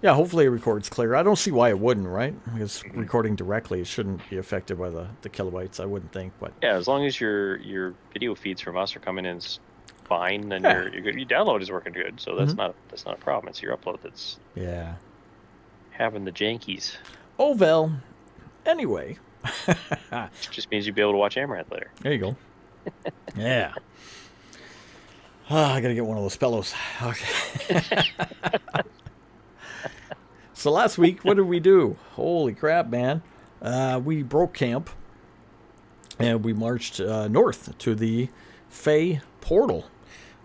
Yeah, hopefully it records clear. I don't see why it wouldn't, right? Because recording directly, it shouldn't be affected by the kilobytes, I wouldn't think. But Yeah, as long as your video feeds from us are coming in fine, then yeah. you're good. Your download is working good, so that's not a problem. It's your upload that's Yeah. having the jankies. Oh, well. Anyway, Which just means you'll be able to watch Amaranth later. there you go. Yeah. I gotta get one of those pillows. Okay. So last week, what did we do? Holy crap, man. We broke camp and we marched north to the Fey portal.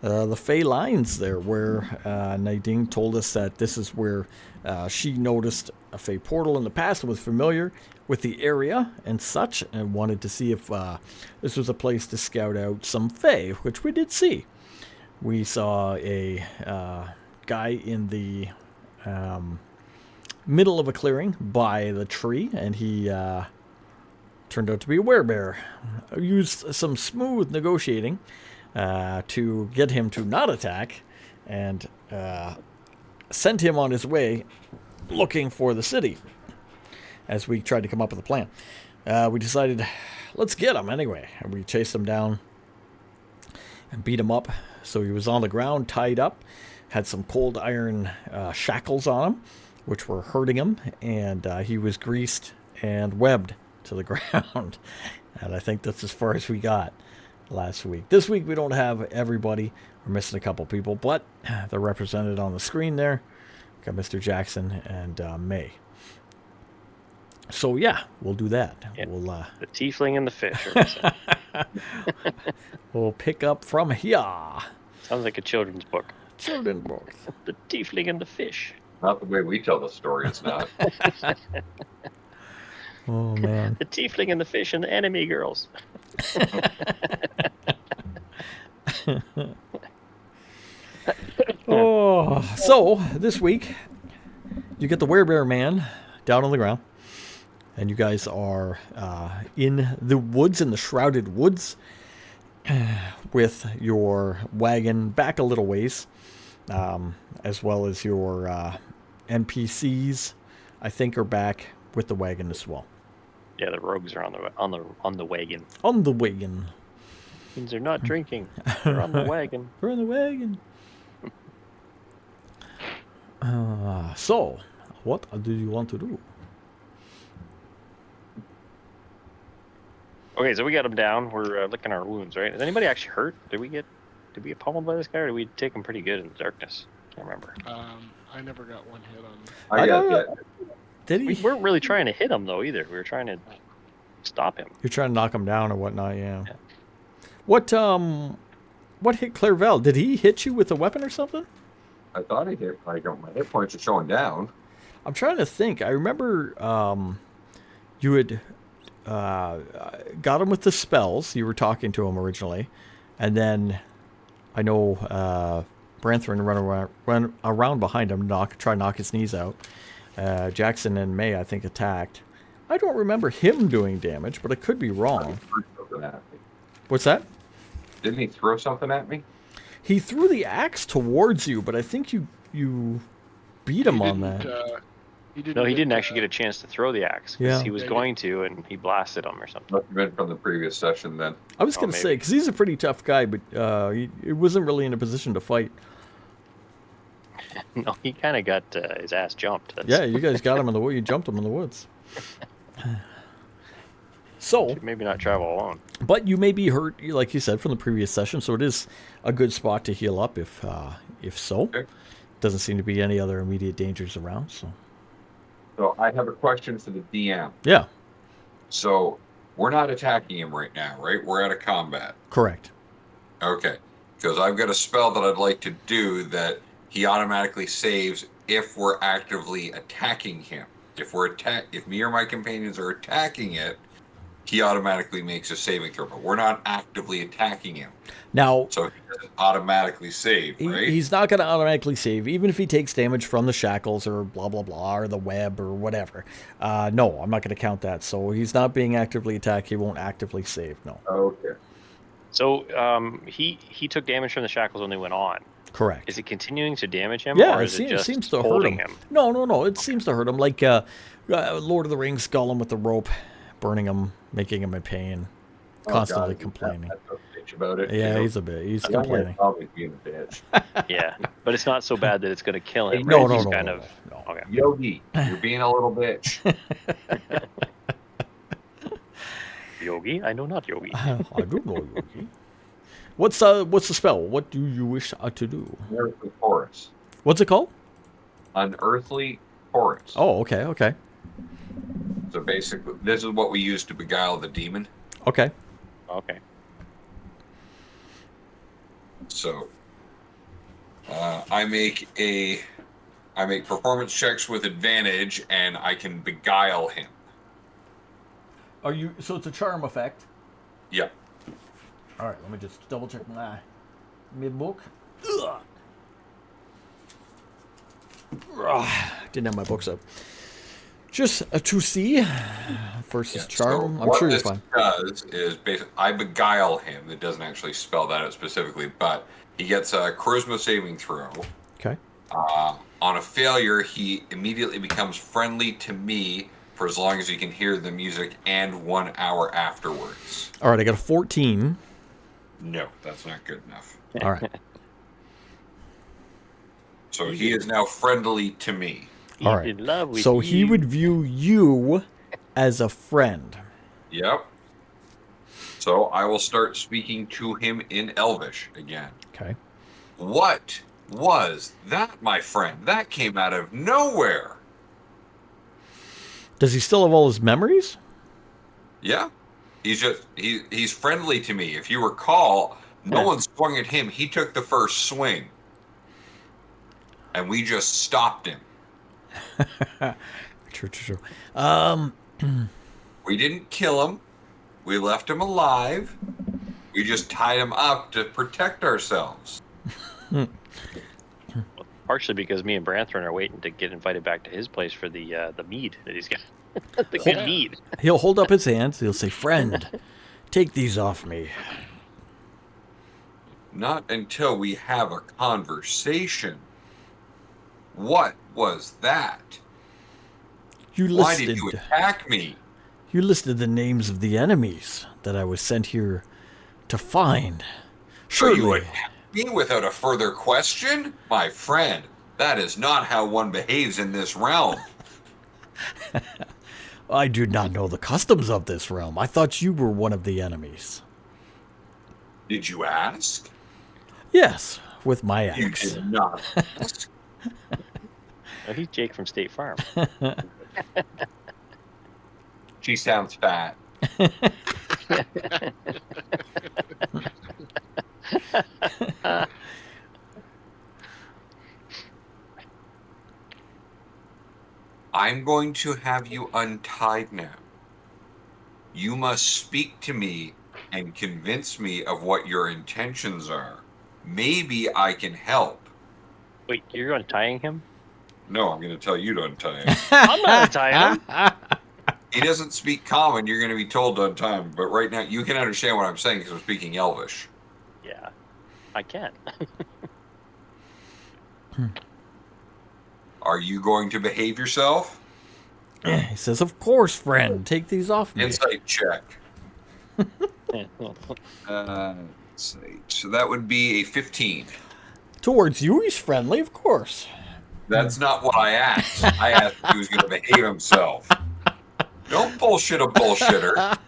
The Fey lines there, where Nadine told us that this is where she noticed a Fey portal in the past and was familiar with the area and such, and wanted to see if this was a place to scout out some Fey, which we did see. We saw a guy in the middle of a clearing by the tree, and he turned out to be a werebear. I used some smooth negotiating to get him to not attack, and sent him on his way looking for the city as we tried to come up with a plan. We decided, let's get him anyway. And we chased him down and beat him up. So he was on the ground, tied up, had some cold iron shackles on him, which were hurting him, and he was greased and webbed to the ground. And I think that's as far as we got last week. This week we don't have everybody. We're missing a couple people, but they're represented on the screen there. Got Mr. Jackson and May. So yeah, we'll do that. Yeah. We'll the tiefling and the fish. we'll pick up from here. Sounds like a children's book. Children's book. The tiefling and the fish. Not the way we tell the story, it's not. Oh, man. The tiefling and the fish and the enemy girls. Oh, so this week you get the werebear man down on the ground, and you guys are in the woods, in the shrouded woods, with your wagon back a little ways, as well as your NPCs, I think, are back with the wagon as well. Yeah, the rogues are on the wagon. On the wagon. Means they're not drinking. They're on the wagon. We're on the wagon. So, what do you want to do? Okay, so we got him down. We're licking our wounds, right? Is anybody actually hurt? Did we get pummeled by this guy, or did we take him pretty good in the darkness? Can't remember. I never got one hit on him. I got that. Did he? We weren't really trying to hit him though either. We were trying to stop him. You're trying to knock him down or whatnot, yeah. What hit Clairvel? Did he hit you with a weapon or something? I thought he hit. My hit points are showing down. I'm trying to think. I remember you had got him with the spells. You were talking to him originally, and then I know Branthrin ran around behind him, try to knock his knees out. Jackson and May, I think, attacked. I don't remember him doing damage, but I could be wrong. What's that? Didn't he throw something at me? He threw the axe towards you, but I think you beat him on that. He didn't actually get a chance to throw the axe. Yeah. He was going to, and he blasted him or something. Must have been from the previous session then. I was going to say, because he's a pretty tough guy, but he wasn't really in a position to fight. No, he kind of got his ass jumped. Yeah, you guys got him in the woods. You jumped him in the woods. So maybe not travel alone. But you may be hurt, like you said, from the previous session, so it is a good spot to heal up if so. Okay. Doesn't seem to be any other immediate dangers around. So I have a question for the DM. Yeah. So we're not attacking him right now, right? We're out of combat. Correct. Okay. Because I've got a spell that I'd like to do that he automatically saves if we're actively attacking him. If me or my companions are attacking it, he automatically makes a saving throw. But we're not actively attacking him. Now, so he doesn't automatically save, right? He's not going to automatically save, even if he takes damage from the shackles or blah, blah, blah, or the web or whatever. No, I'm not going to count that. So he's not being actively attacked. He won't actively save, no. Okay. So he took damage from the shackles when they went on. Correct. Is it continuing to damage him, Yeah, or it is it seems, just seems to hurt holding him. No. It seems to hurt him. Like Lord of the Rings, Gollum with the rope, burning him, making him in pain, constantly complaining. That's a bitch about it. Yeah, too. he's I don't want complaining. to probably being a bitch. Yeah, but it's not so bad that it's going to kill him. No, right? no, He's no, kind no, of no. okay. Yogi, you're being a little bitch. Yogi? I know not Yogi. I do know Yogi. What's the spell? What do you wish to do? Unearthly chorus. What's it called? Unearthly chorus. Oh, okay. So basically, this is what we use to beguile the demon. Okay. Okay. So I make performance checks with advantage, and I can beguile him. So it's a charm effect. Yep. All right, let me just double check my book. Didn't have my books up. Just to see versus charm. So I'm sure you're fine. what this does is basically I beguile him. It doesn't actually spell that out specifically, but he gets a charisma saving throw. Okay. On a failure, he immediately becomes friendly to me for as long as he can hear the music and 1 hour afterwards. All right, I got a 14. No, that's not good enough. All right. So he is now friendly to me. All He's right. in love with So you. he would view you as a friend. Yep. So I will start speaking to him in Elvish again. Okay. What was that, my friend? That came out of nowhere. Does he still have all his memories? Yeah. He's friendly to me. If you recall, no one swung at him. He took the first swing. And we just stopped him. True. We didn't kill him. We left him alive. We just tied him up to protect ourselves. Partially because me and Branthorn are waiting to get invited back to his place for the mead that he's got. The good mead. He'll hold up his hands. He'll say, "Friend, take these off me." Not until we have a conversation. What was that? Why did you attack me? You listed the names of the enemies that I was sent here to find. So you Surely, attacked me without a further question? My friend, that is not how one behaves in this realm. I do not know the customs of this realm. I thought you were one of the enemies. Did you ask? Yes, with my You axe. did not ask. Oh, he's Jake from State Farm. She sounds fat. I'm going to have you untied now. You must speak to me and convince me of what your intentions are. Maybe I can help. Wait, you're untying him? No, I'm going to tell you to untie him. I'm not untying him. He doesn't speak common. You're going to be told to untie him. But right now, you can understand what I'm saying because I'm speaking Elvish. Yeah, I can. Are you going to behave yourself? He says, "Of course, friend. Take these off me." Insight check. So that would be a 15. Towards you, he's friendly, of course. That's not what I asked. I asked if he was going to behave himself. Don't bullshit a bullshitter.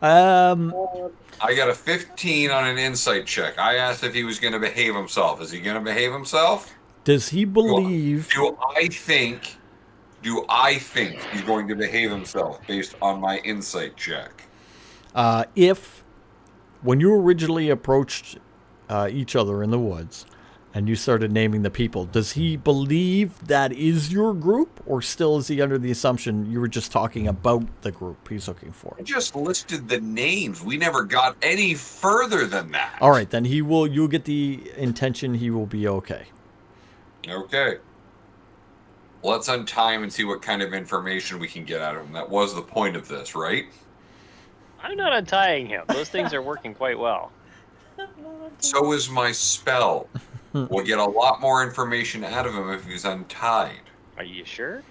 I got a 15 on an insight check. I asked if he was going to behave himself. Is he going to behave himself? Does he believe? Do I think he's going to behave himself based on my insight check? If, when you originally approached each other in the woods, and you started naming the people, does he believe that is your group, or still is he under the assumption you were just talking about the group he's looking for? I just listed the names. We never got any further than that. All right, then you'll get the intention. He will be okay. Okay. Let's untie him and see what kind of information we can get out of him. That was the point of this, right? I'm not untying him. Those things are working quite well. So is my spell. We'll get a lot more information out of him if he's untied. Are you sure?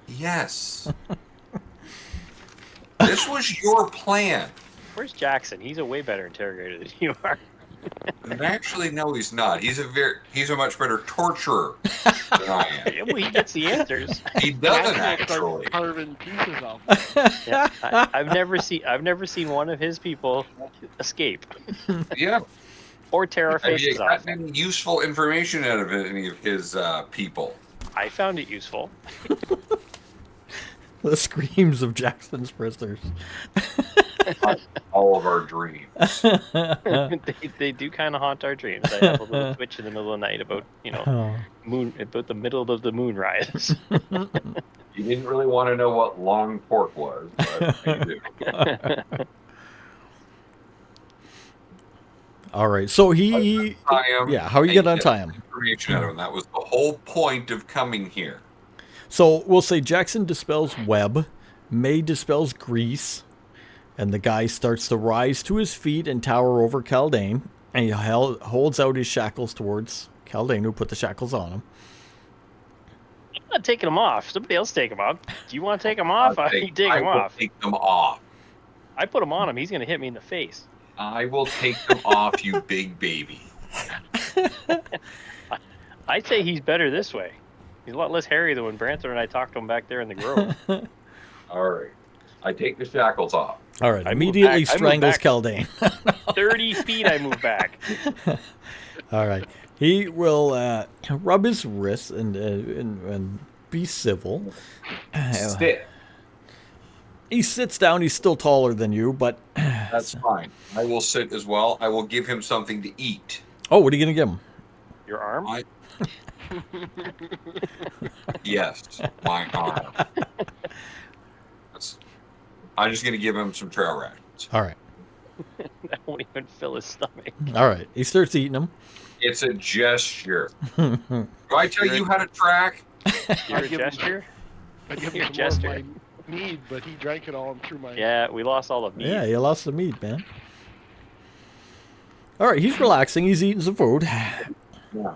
Yes. This was your plan. Where's Jackson? He's a way better interrogator than you are. And actually, no, he's not. He's a much better torturer than I am. Yeah, well, he gets the answers. He doesn't Jackson actually. starts carving pieces off. Yeah, I've never seen one of his people escape Yeah. or tear our Have you faces off. gotten any useful information out of any of his people? I found it useful. The screams of Jackson's prisoners. All of our dreams. they do kind of haunt our dreams. I have a little twitch in the middle of the night about about the middle of the moonrise. You didn't really want to know what long pork was, but you do. All right, so he, yeah, how are you gonna untie him? Information out of him. That was the whole point of coming here. So we'll say Jackson dispels web, May dispels grease, and the guy starts to rise to his feet and tower over Kaldane, and he holds out his shackles towards Kaldane, who put the shackles on him. I'm not taking them off. Somebody else take them off. Do you want to take them off? I take them off. Take them off. I put them on him. He's going to hit me in the face. I will take them off, you big baby. I'd say he's better this way. He's a lot less hairy than when Branson and I talked to him back there in the grove. All right. I take the shackles off. All right, I immediately move back. strangles Kaldane. 30 feet I move back. All right, he will rub his wrists and be civil. Sit. He sits down. He's still taller than you, but That's fine. I will sit as well. I will give him something to eat. oh, what are you gonna give him? Your arm? Yes, my arm. I'm just going to give him some trail rations. All right, That won't even fill his stomach. all right. He starts eating them. It's a gesture. Do I tell you how to track? You're a give him- gesture? I give You're him a some more of jester. my mead, but he drank it all and threw my. Yeah, we lost all of me. Yeah, you lost the meat, man. All right, he's relaxing. He's eating some food. Yeah.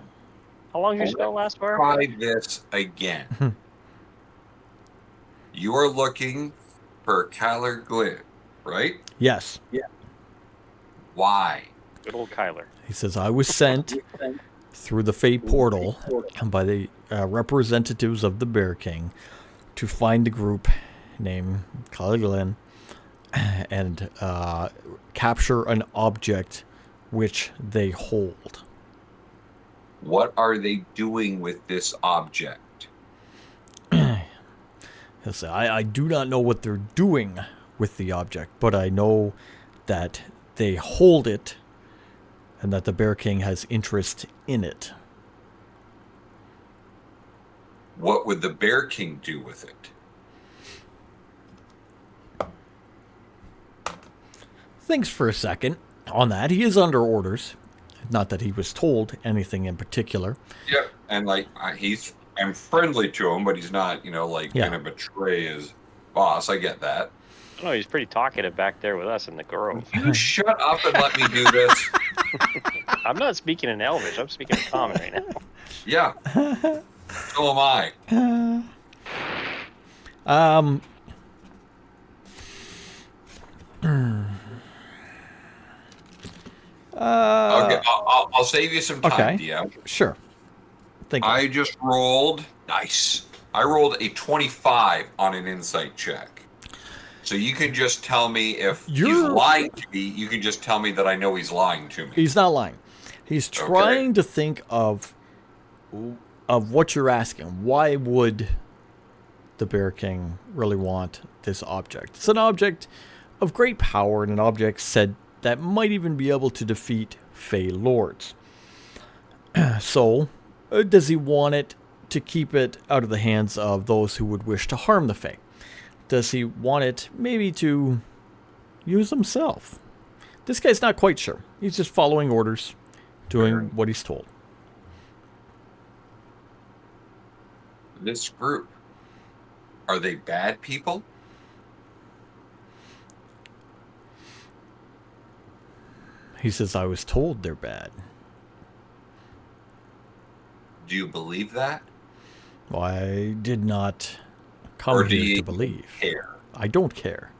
How long does your spell last for? Try this again. You are looking for Kyler Glynn, right? Yes. Why? Good old Kyler. He says, I was sent through the Fate Portal by the representatives of the Bear King to find a group named Kyler Glenn and capture an object which they hold. What are they doing with this object? He'll say, I do not know what they're doing with the object, but I know that they hold it and that the Bear King has interest in it. What would the Bear King do with it? Thinks for a second on that. He is under orders. Not that he was told anything in particular. Yeah, and like I'm friendly to him, but he's not, Yeah. going to betray his boss. I get that. Oh, he's pretty talkative back there with us in the grove. You shut up and let me do this. I'm not speaking in Elvish. I'm speaking in Common right now. Yeah. So am I. Okay, I'll save you some time, okay. DM. Sure. Think I just rolled. Nice. I rolled a 25 on an insight check. So you can just tell me if he's lying to me. You can just tell me that I know he's lying to me. he's not lying. He's trying to think of what you're asking. Why would the Bear King really want this object? It's an object of great power and an object said that might even be able to defeat Fey Lords. So, does he want it to keep it out of the hands of those who would wish to harm the Fey? Does he want it maybe to use himself? This guy's not quite sure. He's just following orders, doing what he's told. This group, are they bad people? He says, I was told they're bad. Do you believe that? Well, I did not come Or do here you to even believe. care? I don't care.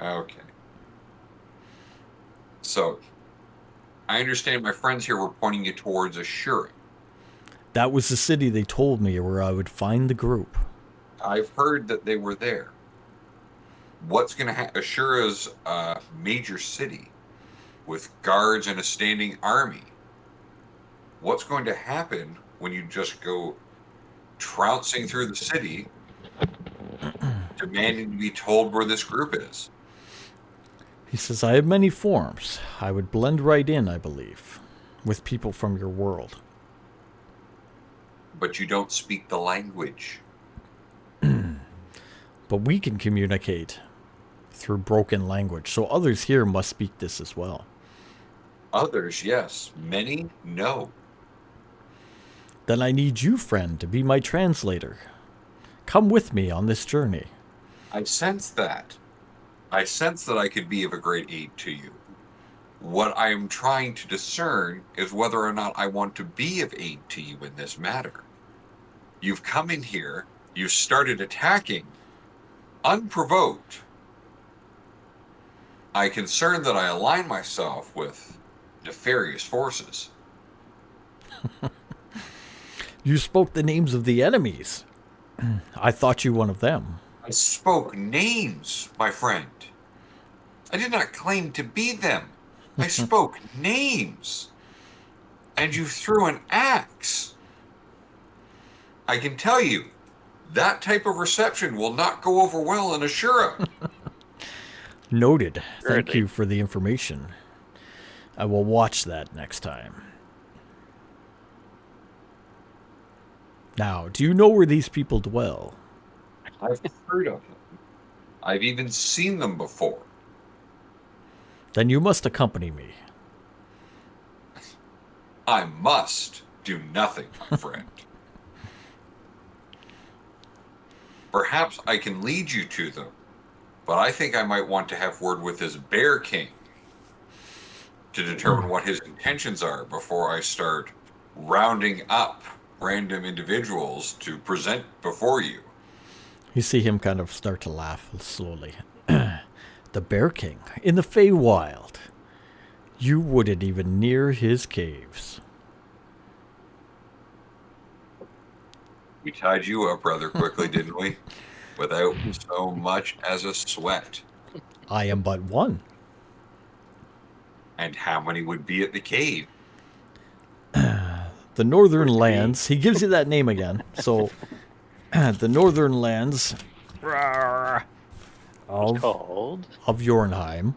Okay. So, I understand my friends here were pointing you towards Ashura. That was the city they told me where I would find the group. I've heard that they were there. What's going to happen? Ashura's a major city with guards and a standing army. What's going to happen when you just go trouncing through the city, demanding to be told where this group is? He says, I have many forms. I would blend right in, I believe, with people from your world. But you don't speak the language. But we can communicate through broken language, so others here must speak this as well. Others, yes. Many, no. Then I need you, friend, to be my translator. Come with me on this journey. I sense that. I sense that I could be of a great aid to you. What I am trying to discern is whether or not I want to be of aid to you in this matter. You've come in here, you've started attacking, unprovoked. I concern that I align myself with nefarious forces. You spoke the names of the enemies. I thought you one of them. I spoke names, my friend. I did not claim to be them. I spoke names. And you threw an axe. I can tell you, that type of reception will not go over well in Ashura. Noted. Thank Surely. you for the information. I will watch that next time. Now, do you know where these people dwell? I've heard of them. I've even seen them before. Then you must accompany me. I must do nothing, my friend. Perhaps I can lead you to them, but I think I might want to have word with this Bear King to determine what his intentions are before I start rounding up random individuals to present before you. You see him kind of start to laugh slowly. The Bear King in the Feywild. You wouldn't even near his caves. We tied you up rather quickly, didn't we? Without so much as a sweat. I am but one. And how many would be at the cave? The Northern Lands. He gives you that name again. So, the Northern Lands of Called. Jornheim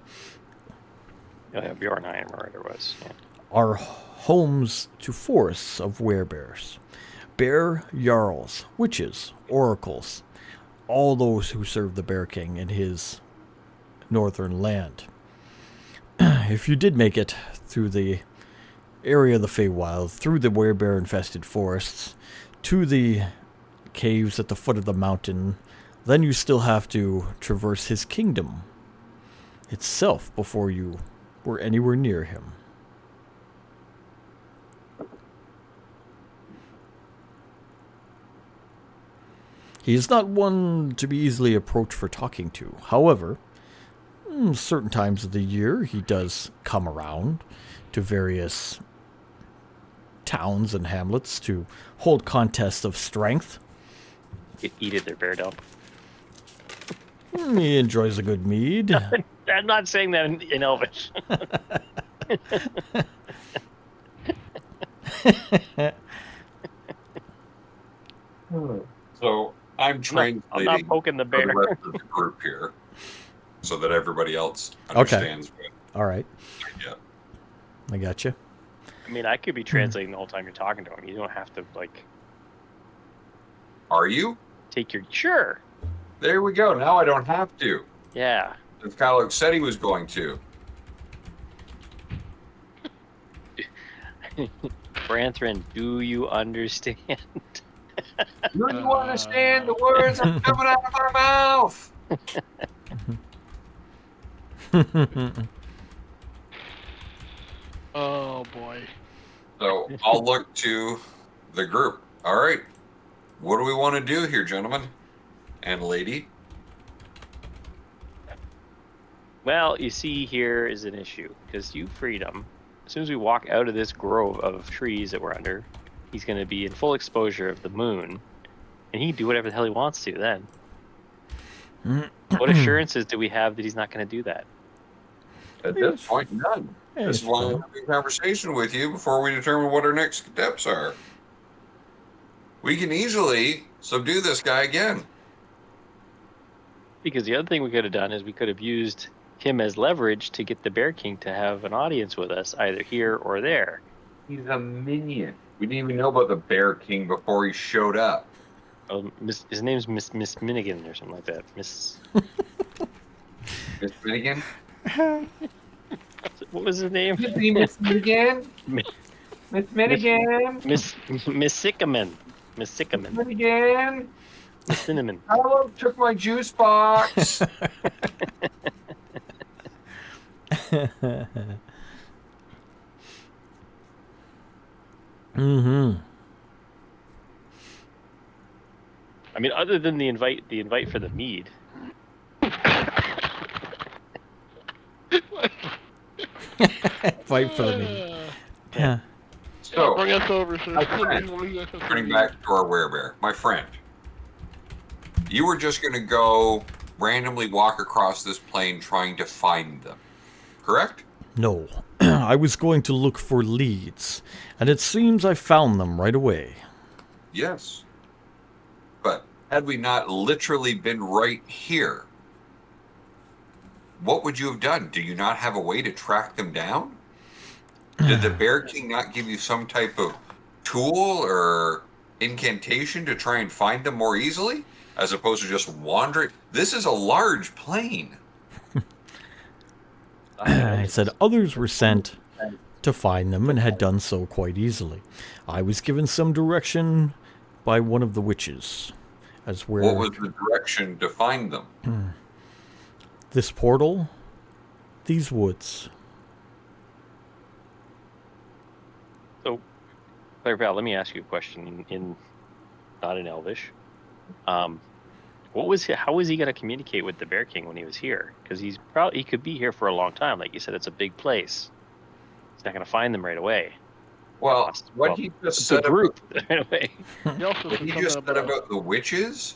Oh, yeah, Bjornheim, or whatever it was. Yeah. are homes to forests of werebears, bear jarls, witches, oracles, all those who serve the Bear King in his northern land. If you did make it through the area of the Feywild, through the werebear-infested forests, to the caves at the foot of the mountain, then you still have to traverse his kingdom itself before you were anywhere near him. He is not one to be easily approached for talking to. However, certain times of the year he does come around to various towns and hamlets to hold contests of strength. Eat at their bear dump. He enjoys a good mead. I'm not saying that in Elvish. So I'm I'm translating not poking the for bear. the rest of the group here so that everybody else understands All right, what I get. I got you. I mean, I could be translating the whole time you're talking to him. You don't have to, like, Are you? take your... Sure. There we go. Now I don't have to. Yeah. If Kylo said he was going to. Branthrin, do you understand? Do you understand the words that are coming out of our mouth? Oh boy. So I'll look to the group. All right. What do we want to do here, gentlemen and lady? Well, you see, here is an issue because you freed him. As soon as we walk out of this grove of trees that we're under, he's going to be in full exposure of the moon, and he can do whatever the hell he wants to then. What assurances do we have that he's not going to do that? At this point, none. This is why I'm having a conversation with you before we determine what our next steps are. We can easily subdue this guy again. Because the other thing we could have done is we could have used him as leverage to get the Bear King to have an audience with us, either here or there. He's a minion. We didn't even know about the Bear King before he showed up. His name's Miss Minigan or something like that. Miss Minigan? What was his name? Miss Minigan? Miss Minigan? Miss Sickaman. Miss Sickaman. Minigan? Miss Cinnamon. Hello, took my juice box. Mm-hmm. I mean, other than the invite for the mead. Fight for the meat. Yeah. So, Bring us over, sir. my friend, turning back to our werebear, my friend, you were just going to go randomly walk across this plain trying to find them, correct? No, I was going to look for leads, and it seems I found them right away. Yes. But had we not literally been right here, what would you have done? Do you not have a way to track them down? Did the Bear King not give you some type of tool or incantation to try and find them more easily, as opposed to just wandering? This is a large plain. I said others were sent to find them and had done so quite easily. I was given some direction by one of the witches as where What was the direction to find them? this portal, these woods. So, Claire Val, let me ask you a question in not in Elvish. How was he going to communicate with the Bear King when he was here? Because he could be here for a long time. Like you said, it's a big place. He's not going to find them right away. Well, what he just said group right away. What he just said about the witches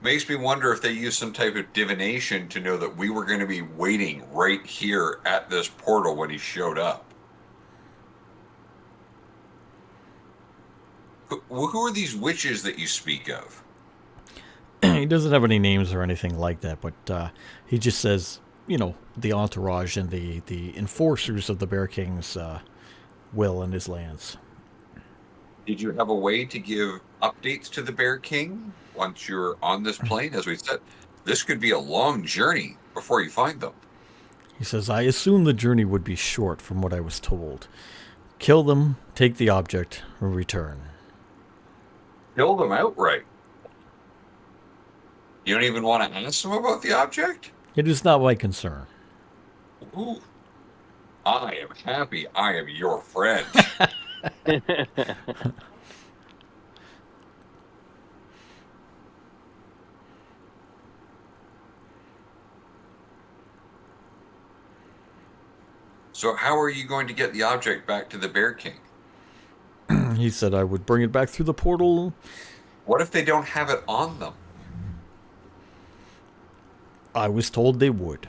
makes me wonder if they used some type of divination to know that we were going to be waiting right here at this portal when he showed up. Who are these witches that you speak of? He doesn't have any names or anything like that, but he just says, you know, the entourage and the enforcers of the Bear King's will and his lands. Did you have a way to give updates to the Bear King once you're on this plane? As we said, this could be a long journey before you find them. He says, I assume the journey would be short from what I was told. Kill them, take the object, and return. Kill them outright. You don't even want to ask them about the object? It is not my concern. Ooh. I am happy I am your friend. So how are you going to get the object back to the Bear King? He said I would bring it back through the portal. What if they don't have it on them? I was told they would.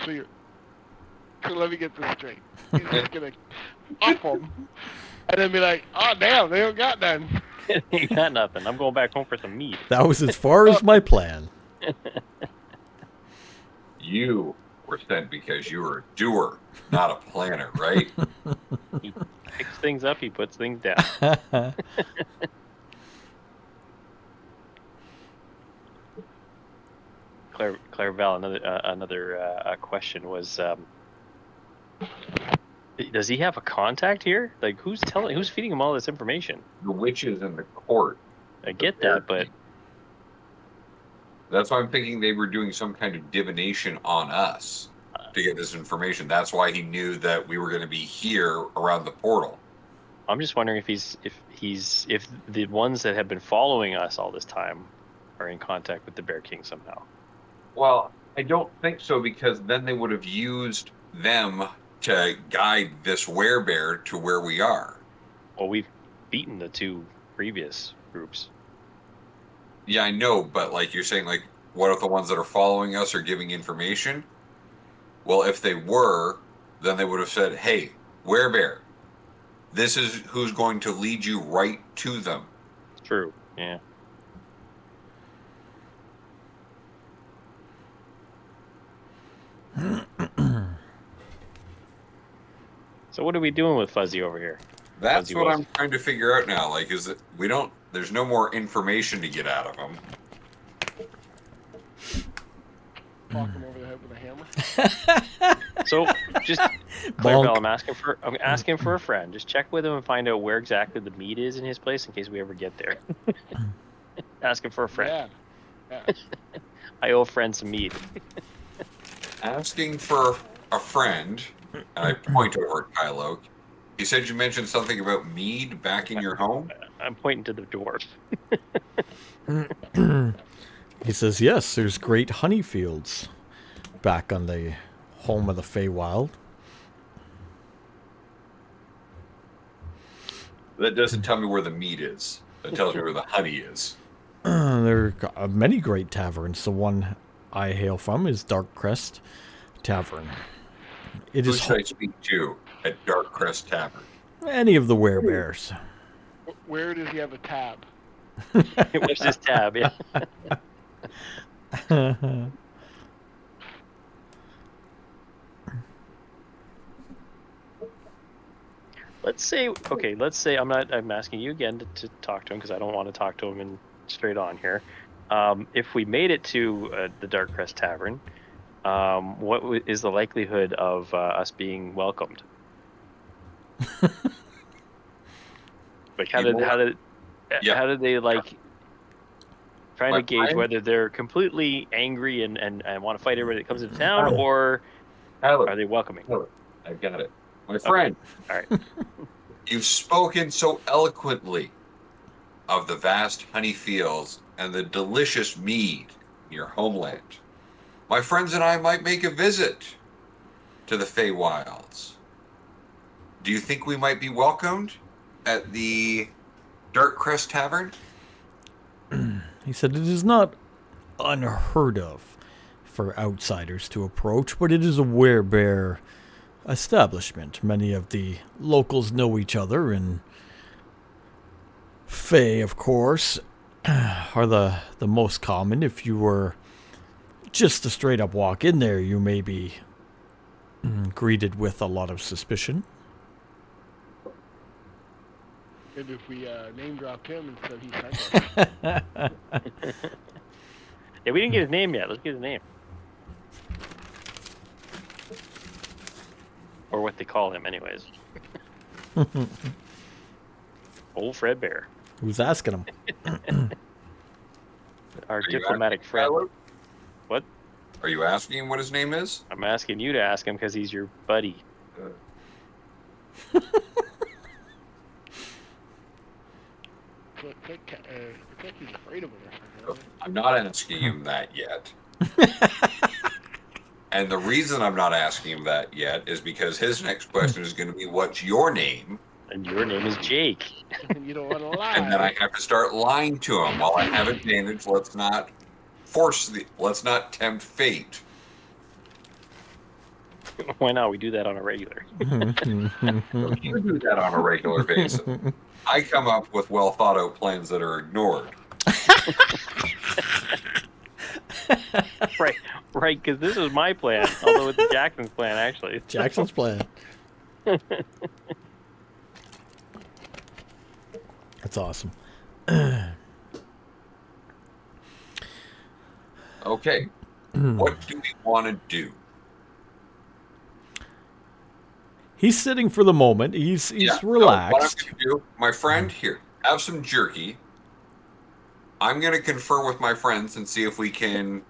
So let me get this straight. He's just gonna up them, and then be like, "Oh damn, they don't got none." He got nothing. I'm going back home for some meat. That was as far as my plan. You were sent because you were a doer, not a planner, right? He picks things up. He puts things down. Claire Val, another question was, does he have a contact here? Like, who's feeding him all this information? The witches in the court. I get that, but that's why I'm thinking they were doing some kind of divination on us. to get this information. That's why he knew that we were going to be here around the portal. I'm just wondering if the ones that have been following us all this time are in contact with the Bear King somehow. Well, I don't think so, because then they would have used them to guide this werebear to where we are. Well, we've beaten the 2 previous groups. Yeah, I know, but like you're saying, like, what if the ones that are following us are giving information? Well, if they were, then they would have said, hey, werebear, this is who's going to lead you right to them. True. Yeah. So what are we doing with Fuzzy over here? That's Fuzzy what was. I'm trying to figure out now. Like, is it, there's no more information to get out of them. Clock him over the head with a hammer. So just Clarabelle, I'm asking for a friend. Just check with him and find out where exactly the meat is in his place in case we ever get there. Asking for a friend. Yeah. I owe a friend some meat. Asking for a friend, and I point over at Kylo. You said you mentioned something about mead back in your home? I'm pointing to the dwarf. He says, yes, there's great honey fields back on the home of the Feywild. That doesn't tell me where the meat is. That tells me where the honey is. There are many great taverns. The one I hail from is Dark Crest Tavern. It Who is should I speak to at Dark Crest Tavern? any of the werebears. Where does he have a tab? Where's his tab? Yeah. Let's say I'm asking you again to talk to him because I don't want to talk to him in straight on here. If we made it to the Dark Crest Tavern, what is the likelihood of us being welcomed? Like how did they like trying to gauge whether they're completely angry and want to fight everybody that comes into town, or are they welcoming? I've got it. My friend. Okay. All right. You've spoken so eloquently of the vast honey fields and the delicious mead in your homeland. My friends and I might make a visit to the Feywilds. Do you think we might be welcomed at the Dark Crest Tavern? He said it is not unheard of for outsiders to approach, but it is a werebear establishment. Many of the locals know each other, and Fey, of course, are the most common. If you were just to straight up walk in there, you may be greeted with a lot of suspicion. Maybe if we name dropped him and said he sent us. Yeah, we didn't get his name yet. Let's get his name. Or what they call him, anyways. Old Fredbear. Who's asking him? Our diplomatic friend. Tyler? What? Are you asking him what his name is? I'm asking you to ask him because he's your buddy. It's like he's afraid of him or something. I'm not asking him that yet. And the reason I'm not asking him that yet is because his next question is going to be, what's your name? And your name is Jake. You don't want to lie. And then I have to start lying to him. While I have advantage, let's not tempt fate. Why not? We do that on a regular. You do that on a regular basis. I come up with well thought out plans that are ignored. Right, because this was my plan. Although it's Jackson's plan, actually. Jackson's plan. That's awesome. Okay. What do we want to do? He's sitting for the moment. He's So what I'm relaxed. going to do, my friend, here, have some jerky. I'm going to confer with my friends and see if we can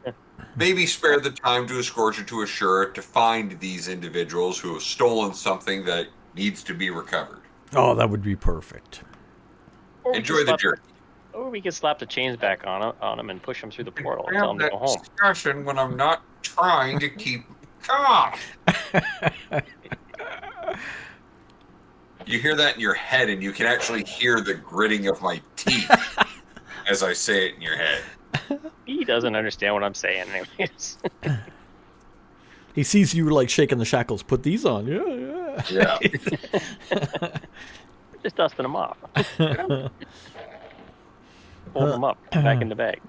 maybe spare the time to escort you to Assura to find these individuals who have stolen something that needs to be recovered. Oh, that would be perfect. Or we Enjoy can the slap journey. Or we could slap the chains back on him and push him through the portal and Have tell him to that go home. discussion when I'm not trying to keep calm. You hear that in your head, and you can actually hear the gritting of my teeth as I say it in your head. He doesn't understand what I'm saying, anyways. He sees you like shaking the shackles. Put these on. Yeah, yeah. Yeah. Just dusting him off. Fold him up, back in the bag.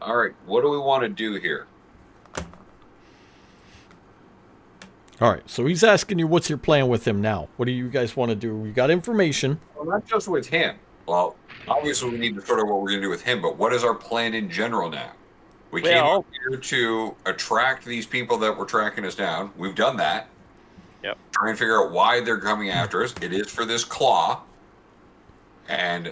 All right, what do we want to do here? All right. So he's asking you, what's your plan with him now? What do you guys want to do? We got information. Well, not just with him. Well, obviously we need to sort out what we're going to do with him, but what is our plan in general now? We came Well- out here to attract these people that were tracking us down. We've done that. Yep. Try and figure out why they're coming after us. It is for this claw. And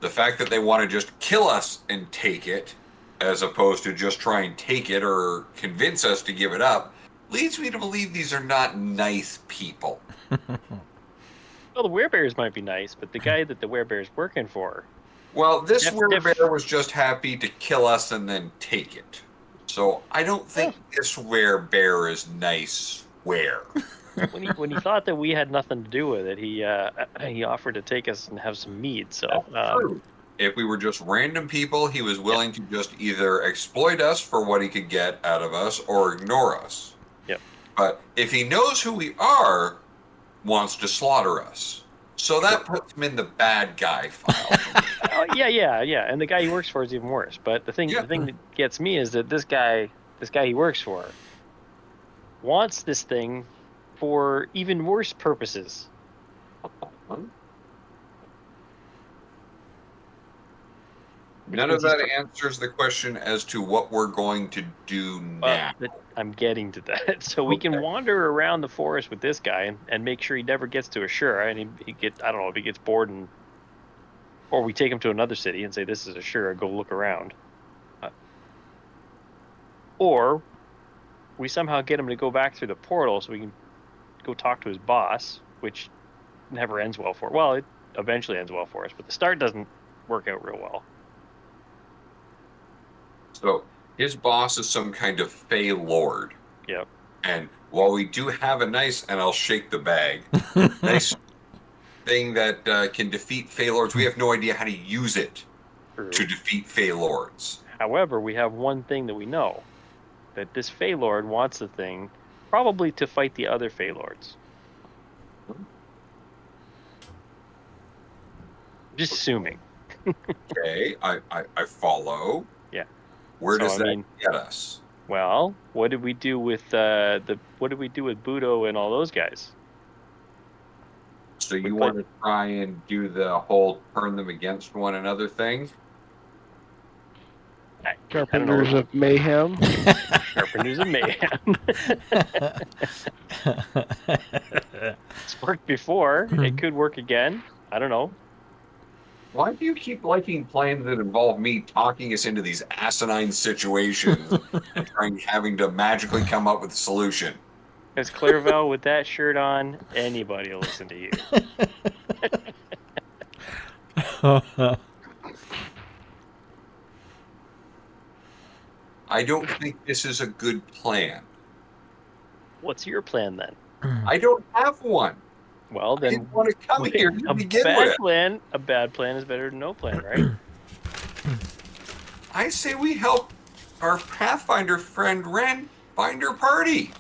the fact that they want to just kill us and take it, as opposed to just try and take it or convince us to give it up, leads me to believe these are not nice people. Well, the werebears might be nice, but the guy that the werebear's working for, Well, this Diff- werebear was just happy to kill us and then take it. So I don't think this werebear is nice were. when he thought that we had nothing to do with it, he offered to take us and have some mead. So True. If we were just random people, he was willing to just either exploit us for what he could get out of us or ignore us. Yep. But if he knows who we are, wants to slaughter us. So that puts him in the bad guy file. oh, yeah, and the guy he works for is even worse. But the thing that gets me is that this guy he works for wants this thing for even worse purposes. None of that answers the question as to what we're going to do now. But I'm getting to that. So we can wander around the forest with this guy and make sure he never gets to Assura, and I don't know if he gets bored, or we take him to another city and say, this is Assura, go look around. Or we somehow get him to go back through the portal so we can go talk to his boss, which never ends well for. Well, it eventually ends well for us, but the start doesn't work out real well. So his boss is some kind of Fey Lord. Yep. And while we do have a nice, and I'll shake the bag, nice thing that can defeat Fey Lords, we have no idea how to use it to defeat Fey Lords. However, we have one thing that we know, that this Fey Lord wants the thing probably to fight the other Fey Lords. Just assuming. Okay, I follow. Yeah. Where does I that mean, get us? Well, what did we do with Budo and all those guys? So you want to try and do the whole turn them against one another thing? Carpenters of Mayhem. Carpenters of Mayhem. It's worked before. It could work again. I don't know. Why do you keep liking plans that involve me talking us into these asinine situations and having to magically come up with a solution? Because Clairvel, with that shirt on, anybody will listen to you. I don't think this is a good plan. What's your plan then? I don't have one. Well, I then didn't want to come here to begin with. A bad plan is better than no plan, right? I say we help our Pathfinder friend Ren find her party.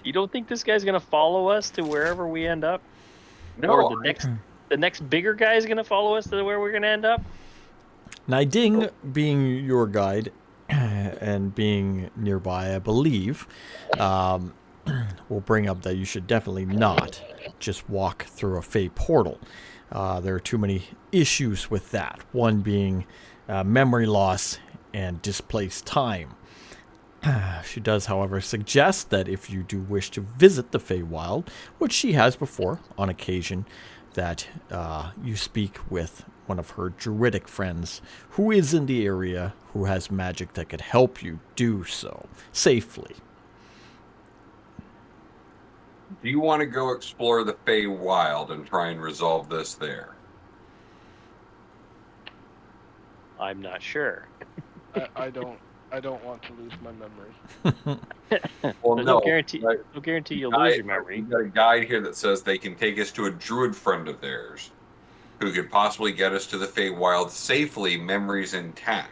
You don't think this guy's gonna follow us to wherever we end up? No, Or the next bigger guy is gonna follow us to where we're gonna end up? Niding, being your guide and being nearby, I believe, will bring up that you should definitely not just walk through a Fey portal. There are too many issues with that. One being memory loss and displaced time. She does, however, suggest that if you do wish to visit the Feywild, which she has before on occasion, that you speak with one of her druidic friends who is in the area, who has magic that could help you do so safely. Do you want to go explore the Feywild and try and resolve this there? I'm not sure. I don't want to lose my memory. Well, There's no. no guarantee. Right. No guarantee you'll lose your memory. We've got a guide here that says they can take us to a druid friend of theirs who could possibly get us to the Feywild safely, memories intact.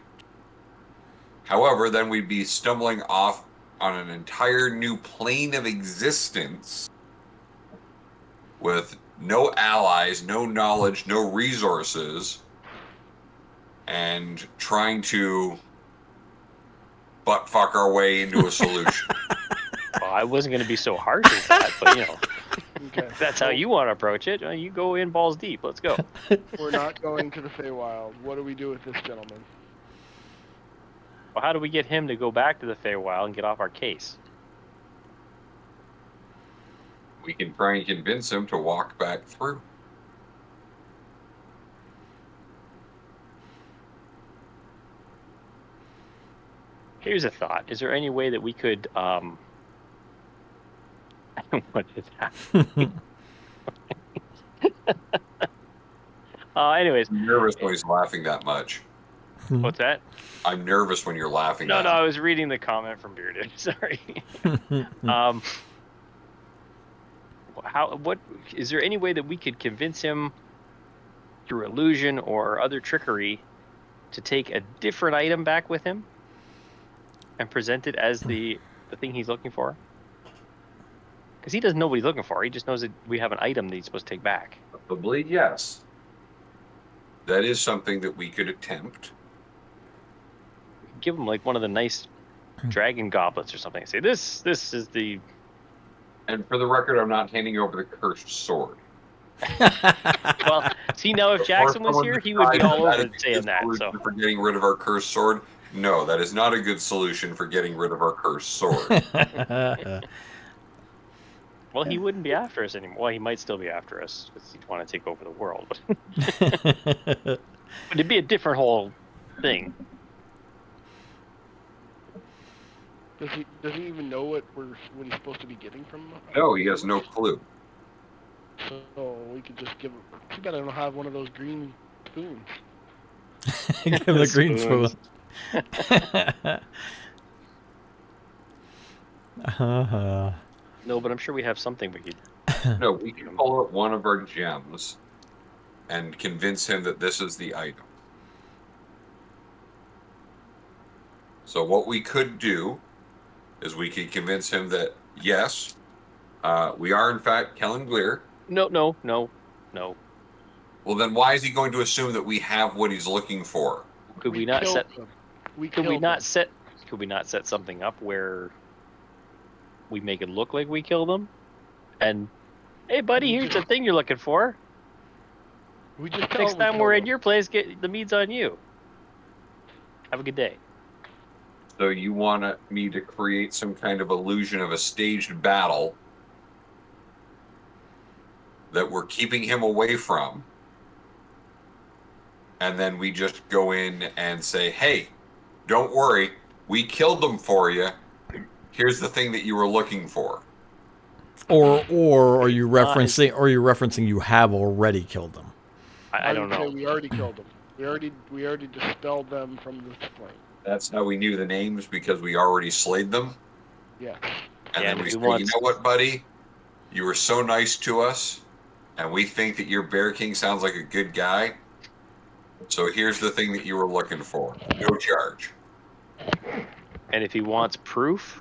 However, then we'd be stumbling off on an entire new plane of existence with no allies, no knowledge, no resources, and trying to butt fuck our way into a solution. Well, I wasn't going to be so harsh as that, but you know, Okay. if that's how you want to approach it, you go in balls deep. Let's go. We're not going to the Feywild. What do we do with this gentleman? Well, how do we get him to go back to the Feywild and get off our case? We can try and convince him to walk back through. Here's a thought. Is there any way that we could, what is that? Anyways, I'm nervous when he's laughing that much. what's that? I'm nervous when you're laughing. No, that no, I much. was reading the comment from Bearded. Sorry. What is there any way that we could convince him through illusion or other trickery to take a different item back with him and present it as the thing he's looking for? Because he doesn't know what he's looking for. He just knows that we have an item that he's supposed to take back. Probably, yes. That is something that we could attempt. Give him like one of the nice dragon goblets or something. Say this is the. And for the record, I'm not handing over the cursed sword. Well, see now if Jackson was here, he would be all over saying that. So For getting rid of our cursed sword, no, that is not a good solution for getting rid of our cursed sword. well, he wouldn't be after us anymore. Well, he might still be after us because he'd want to take over the world. But it'd be a different whole thing. Does he even know what he's supposed to be getting from? No, he has no clue. So we could just give him. Too bad I don't have one of those green spoons. Give him the green spoon. No, but I'm sure we have something we could. No, we can pull out one of our gems and convince him that this is the item. So what we could do is we could convince him that, yes, we are in fact Kellen Glear. No. Well, then why is he going to assume that we have what he's looking for? Could we not set? Him. Could we not set something up where we make it look like we killed him? And hey, buddy, here's the thing you're looking for. We just Next time we're at your place, get the mead's on you. Have a good day. So you want me to create some kind of illusion of a staged battle that we're keeping him away from, and then we just go in and say, hey, don't worry, we killed them for you. Here's the thing that you were looking for. Or are you referencing you have already killed them? I don't know. We already killed them. We already dispelled them from the flame. That's how we knew the names, because we already slayed them. Yeah. And Yeah, then we who said, wants- you know what, buddy? You were so nice to us, and we think that your Bear King sounds like a good guy. So here's the thing that you were looking for. No charge. And if he wants proof,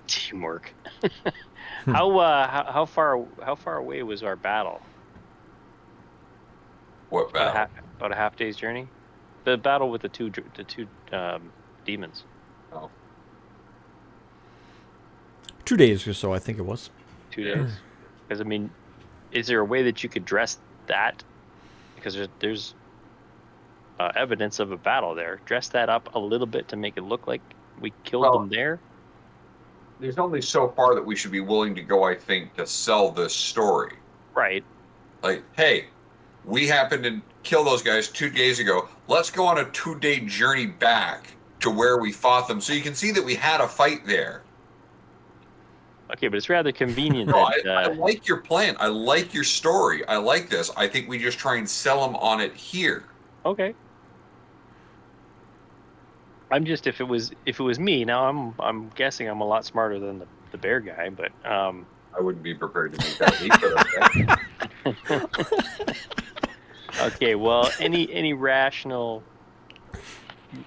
teamwork. How far away was our battle? What battle? About a half day's journey. The battle with the two demons. Oh. 2 days or so, I think it was. 2 days. Because I mean, is there a way that you could dress that? Because there's evidence of a battle there. Dress that up a little bit to make it look like we killed Well- them there. There's only so far that we should be willing to go, I think, to sell this story. Right. Like, hey, we happened to kill those guys 2 days ago. Let's go on a 2-day journey back to where we fought them, so you can see that we had a fight there. Okay, but it's rather convenient No, that I like your plan. I like your story. I like this. I think we just try and sell them on it here. okay. I'm just if it was me now I'm guessing I'm a lot smarter than the bear guy, but I wouldn't be prepared to make that leap, but okay. okay, well any rational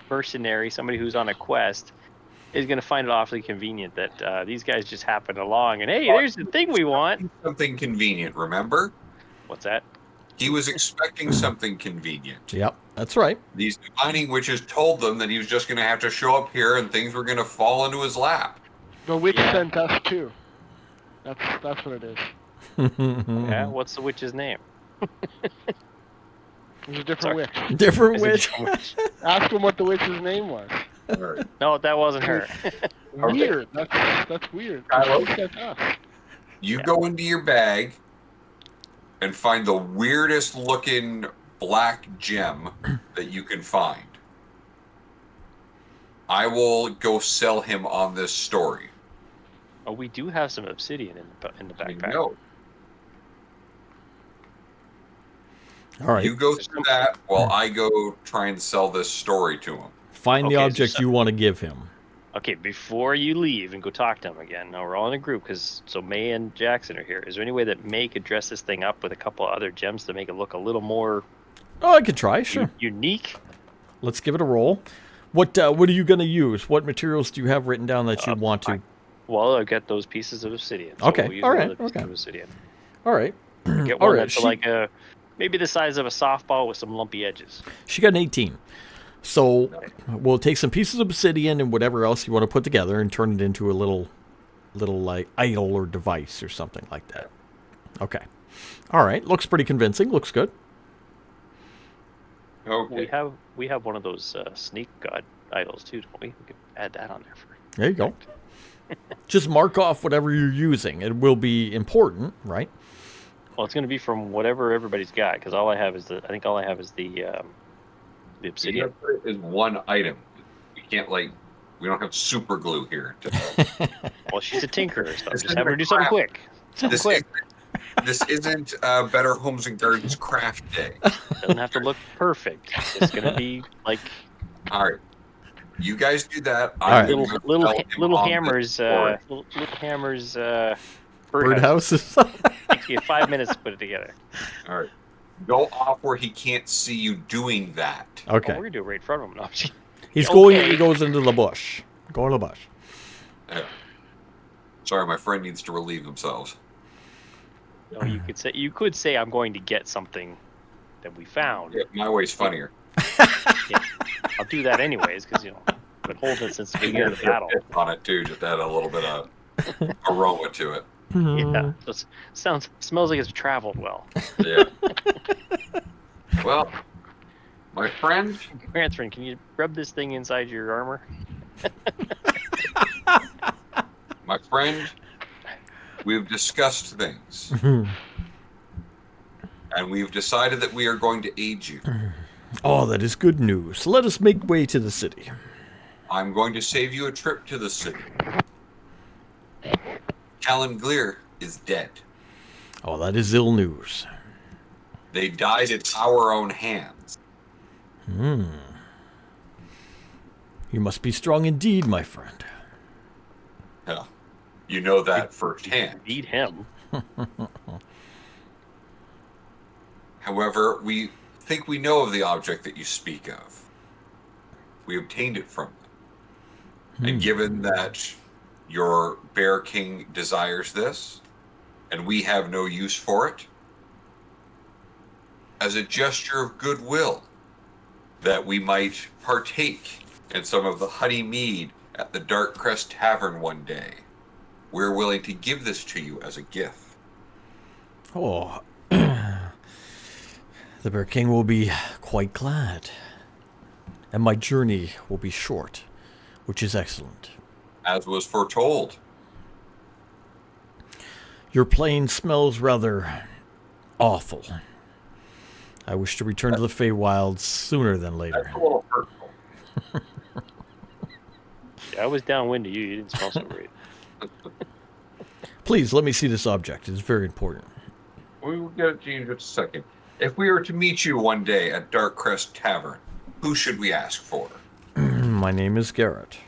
mercenary, somebody who's on a quest, is going to find it awfully convenient that these guys just happened along and hey, there's the thing we want. Something convenient, remember? What's that? He was expecting something convenient. Yep, that's right. These divining witches told them that he was just going to have to show up here and things were going to fall into his lap. The witch Yeah. sent us too. That's what it is. Yeah, what's the witch's name? It's a different Sorry. witch. Different Is it witch. a witch? Ask him what the witch's name was. All right. No, that wasn't her. Weird. That's weird. Kylo? She sent us. You Yeah. go into your bag and find the weirdest looking black gem that you can find. I will go sell him on this story. Oh, we do have some obsidian in the I backpack. know. All right. You go through that while I go try and sell this story to him. Find the Okay, object so- you want to give him. Okay, before you leave and go talk to him again, now we're all in a group because so May and Jackson are here. Is there any way that May could dress this thing up with a couple other gems to make it look a little more Oh, I could try. Sure. unique? Let's give it a roll. What are you going to use? What materials do you have written down that you want to? Well, I've got those pieces of obsidian. So Okay, we'll use all one right, of the pieces okay. of obsidian. All right. Get All one right. that's like a maybe the size of a softball with some lumpy edges. She got an 18. So we'll take some pieces of obsidian and whatever else you want to put together and turn it into a little like idol or device or something like that. Okay. All right. Looks pretty convincing. Looks good. Okay. We have one of those snake god idols too, don't we? We could add that on there for. There you go. Just mark off whatever you're using. It will be important, right? Well, it's going to be from whatever everybody's got because all I have is the You obsidian. gotta put it as one item. We can't we don't have super glue here. Well, she's a tinkerer, so This just have her isn't do something crap. quick. Something This, quick. this isn't Better Homes and Gardens Craft Day. Doesn't have to look perfect. It's going to be like All right. You guys do that. All right. I'm little gonna sell him little on this hammers. story. Little hammers. Birdhouse. Birdhouses. Takes you 5 minutes to put it together. All right. Go off where he can't see you doing that. Oh, Okay. we're gonna do it right in front of him. No, He's going. Okay. He goes into the bush. Go in the bush. Yeah. Sorry, my friend needs to relieve themselves. no, you could say I'm going to get something that we found. Yeah, my way's funnier. I'll do that anyways because I've been holding it since the beginning of the battle. On it too, just add a little bit of aroma to it. Yeah, so it smells like it's traveled well. Yeah. Well, my friend, Grantron, can you rub this thing inside your armor? we've discussed things, and we've decided that we are going to aid you. Oh, that is good news. Let us make way to the city. I'm going to save you a trip to the city. Callan Glear is dead. Oh, that is ill news. They died at our own hands. You must be strong indeed, my friend. Yeah. You know that firsthand. Beat him. However, we think we know of the object that you speak of. We obtained it from them. And given that your Bear King desires this, and we have no use for it, as a gesture of goodwill, that we might partake in some of the honey mead at the Dark Crest Tavern one day, we're willing to give this to you as a gift. Oh, the Bear King will be quite glad. and my journey will be short, which is excellent. As was foretold. Your plane smells rather awful. I wish to return to the Feywilds sooner than later. That's a little hurtful. I was downwind to you. You didn't smell so great. Please, let me see this object. It's very important. We will get it to you in just a second. If we were to meet you one day at Dark Crest Tavern, who should we ask for? My name is Garrett.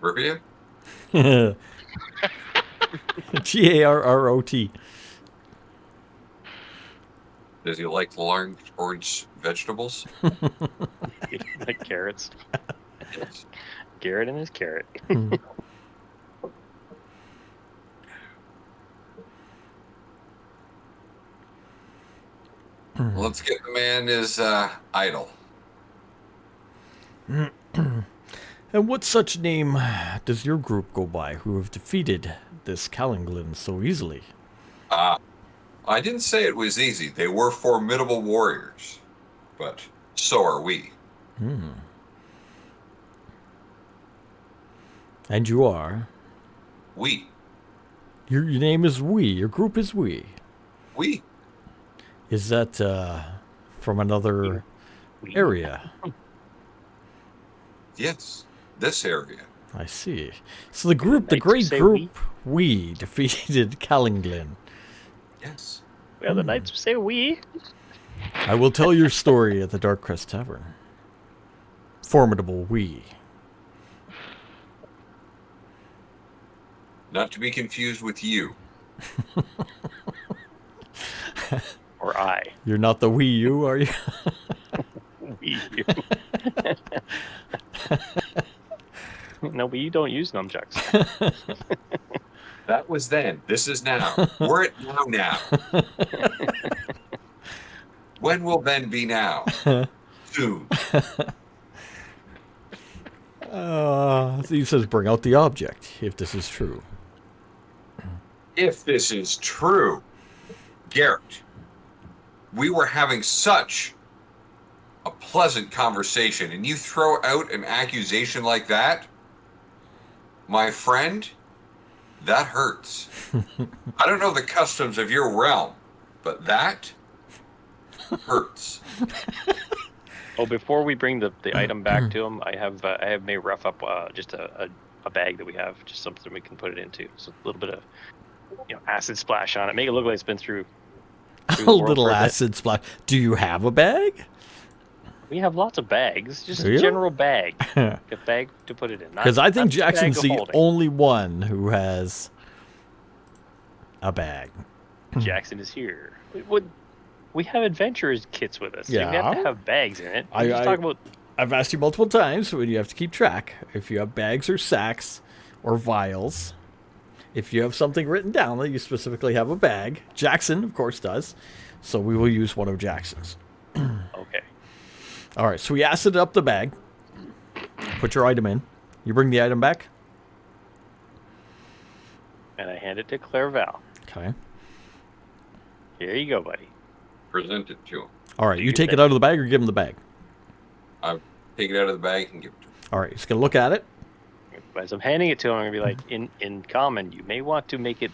Rivia? Garrot. Does he like large orange vegetables? Like carrots. Yes. Garrett and his carrot. Let's get the man his idol. And what such name does your group go by who have defeated this Calanglin so easily? I didn't say it was easy. They were formidable warriors, but so are we. And you are? We. Your name is We. Your group is We. We. Is that from another area? Yes. This area. I see. So the group, the Knights who great say group, we defeated Calanglin. Yes. Well, the knights say we. I will tell your story at the Dark Crest Tavern. Formidable we. Not to be confused with you. Or I. You're not the Wii U, are you? We. No, but you don't use nunchucks. That was then. This is now. We're at now. When will then be now? Soon. So he says, bring out the object, if this is true. If this is true, Garrett, we were having such a pleasant conversation, and you throw out an accusation like that, my friend, that hurts. I don't know the customs of your realm, but that hurts. Oh, before we bring the item back to him, I have made rough up just a bag that we have, just something we can put it into. So a little bit of acid splash on it, make it look like it's been through A the world little for a bit. acid splash. Do you have a bag? We have lots of bags, just Do a you? general bag, a bag to put it in. Because I think not just a bag Jackson's of the holding. only one who has a bag. Jackson is here. We have adventurers kits with us. Yeah. We have to have bags in it. I- We just I- talk about I've asked you multiple times, but you have to keep track. If you have bags or sacks or vials, if you have something written down that you specifically have a bag, Jackson, of course, does. So we will use one of Jackson's. okay. All right, so we acided up the bag. Put your item in. You bring the item back. And I hand it to Clairval. Okay. Here you go, buddy. Present it to him. All right, Do you your take it thing. out of the bag or give him the bag. Take it out of the bag and give it to him. All right, he's going to look at it. As I'm handing it to him, I'm gonna be like, in common, you may want to make it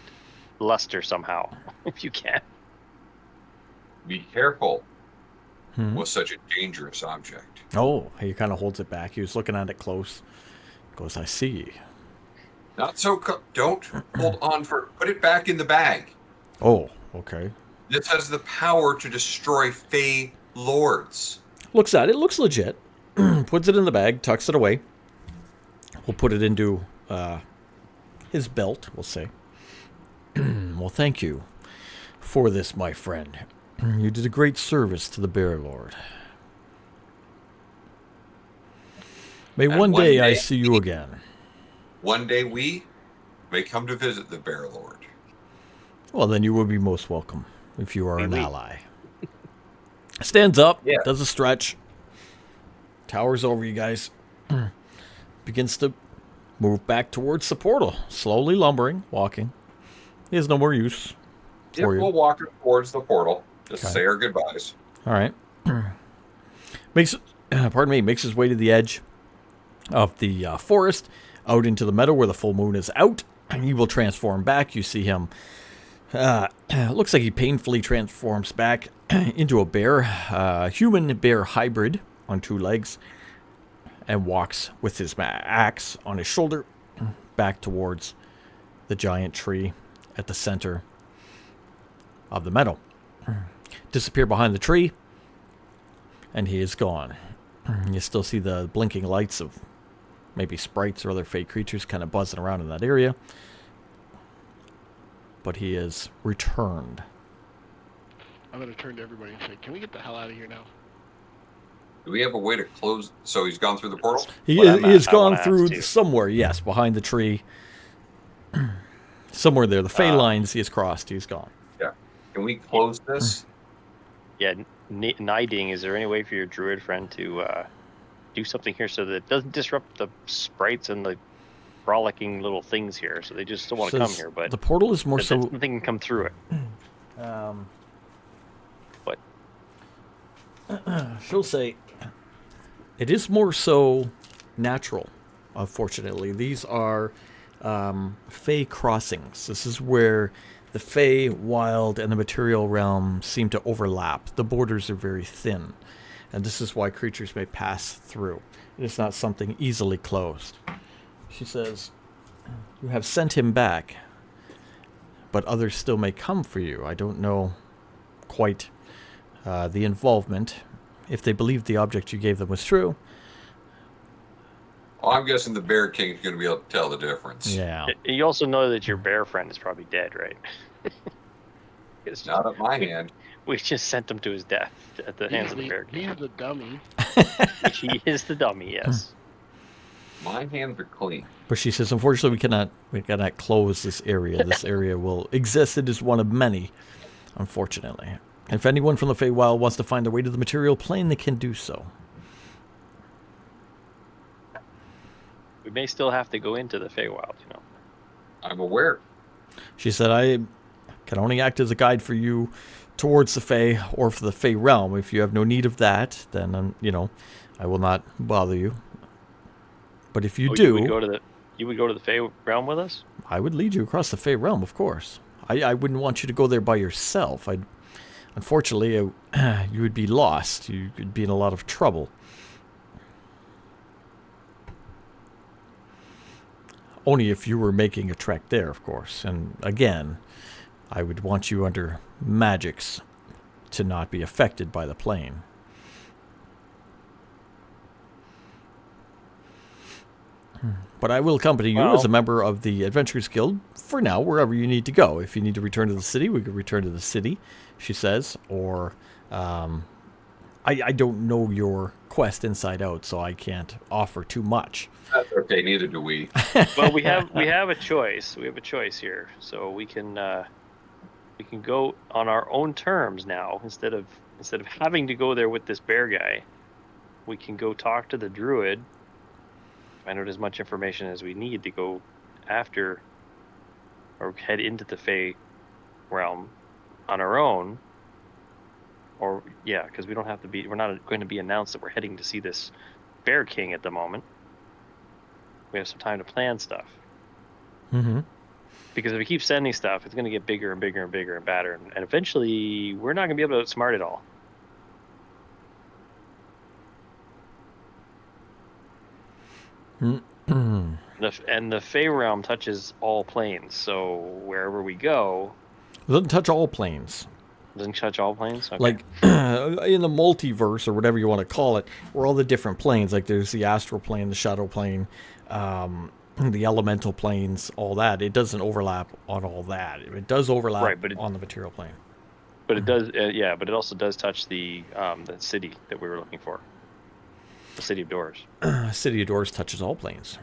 luster somehow, if you can. Be careful Hmm. with such a dangerous object. Oh, he kind of holds it back. He was looking at it close. Goes, I see. Not so. Don't hold on for. Put it back in the bag. Oh, okay. This has the power to destroy Fey lords. Looks at it. Looks legit. Puts it in the bag. Tucks it away. We'll put it into his belt, we'll say. Well, thank you for this, my friend. You did a great service to the Bear Lord. May And one one day I day- see you again. One day we may come to visit the Bear Lord. Well, then you will be most welcome if you are an Oui. ally. Stands up, Yeah. does a stretch, towers over you guys, begins to move back towards the portal, slowly lumbering, walking. He has no more use Yeah, for you. we'll walk towards the portal. Just Okay. say our goodbyes. All right. Makes his way to the edge of the forest, out into the meadow where the full moon is out. And he will transform back. You see him. Looks like he painfully transforms back into a bear, human bear hybrid on 2 legs, and walks with his axe on his shoulder back towards the giant tree at the center of the meadow. Disappear behind the tree, and he is gone. You still see the blinking lights of maybe sprites or other fake creatures kind of buzzing around in that area. But he is returned. I'm gonna turn to everybody and say, "Can we get the hell out of here now?" Do we have a way to close? So he's gone through the portal? He What I'm has at- I gone wanna ask through too. somewhere, yes, behind the tree. Somewhere there. The Fey lines he has crossed. He's gone. Yeah. Can we close this? Yeah, Niding, is there any way for your druid friend to do something here so that it doesn't disrupt the sprites and the frolicking little things here? So they just still want to come Says here, but the portal is more that so. nothing can come through it. What? She'll say it is more so natural. Unfortunately, these are Fey crossings. This is where the Fey, wild, and the material realm seem to overlap. The borders are very thin, and this is why creatures may pass through. It is not something easily closed. She says, "You have sent him back, but others still may come for you. I don't know quite the involvement. If they believed the object you gave them was true." Well, I'm guessing the Bear King's going to be able to tell the difference. Yeah. You also know that your bear friend is probably dead, right? It's Not at my hand. we just sent him to his death at the hands He's of the bear king. he's the dummy. He is the dummy, yes. My hands are clean. But she says, unfortunately, we cannot close this area. This area will exist. It is one of many, unfortunately. And if anyone from the Feywild wants to find their way to the material plane, they can do so. We may still have to go into the Feywild, you know. I'm aware. She said, I can only act as a guide for you towards the Fey or for the Fey realm. If you have no need of that, then, I will not bother you. But if you do, you would go to the Fey realm with us? I would lead you across the Fey realm, of course. I wouldn't want you to go there by yourself. Unfortunately, you would be lost. You could be in a lot of trouble. Only if you were making a trek there, of course. And again, I would want you under magics to not be affected by the plane. But I will accompany you as a member of the Adventurers Guild for now, wherever you need to go. If you need to return to the city, we could return to the city, she says. Or, I don't know your quest inside out, so I can't offer too much. That's okay. Neither do we. Well, we have a choice. We have a choice here, so we can go on our own terms now. Instead of having to go there with this bear guy, we can go talk to the druid, find out as much information as we need to go after or head into the Fey realm on our own. Or yeah, because we're not going to be announced that we're heading to see this Bear King at the moment. We have some time to plan stuff. Mm-hmm. Because if we keep sending stuff, it's going to get bigger and bigger and bigger and badder, and eventually we're not going to be able to outsmart it all. And the Fey realm touches all planes, so wherever we go, It doesn't touch all planes. doesn't touch all planes. Okay. Like in the multiverse or whatever you want to call it, where all the different planes, like there's the astral plane, the shadow plane, the elemental planes, all that. It doesn't overlap on all that. It does overlap Right, but on the material plane. But it does, but it also does touch the city that we were looking for, the City of Doors. City of Doors touches all planes.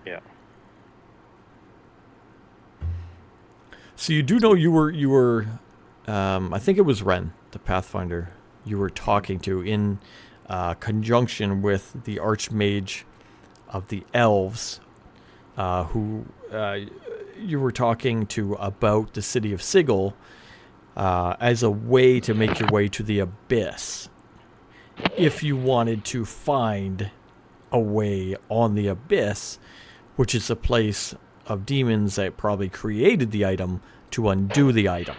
Yeah. So you do know you were I think it was Ren, the Pathfinder, you were talking to in conjunction with the Archmage of the Elves, who you were talking to about the city of Sigil as a way to make your way to the abyss. If you wanted to find a way on the abyss, which is a place of demons that probably created the item to undo the item.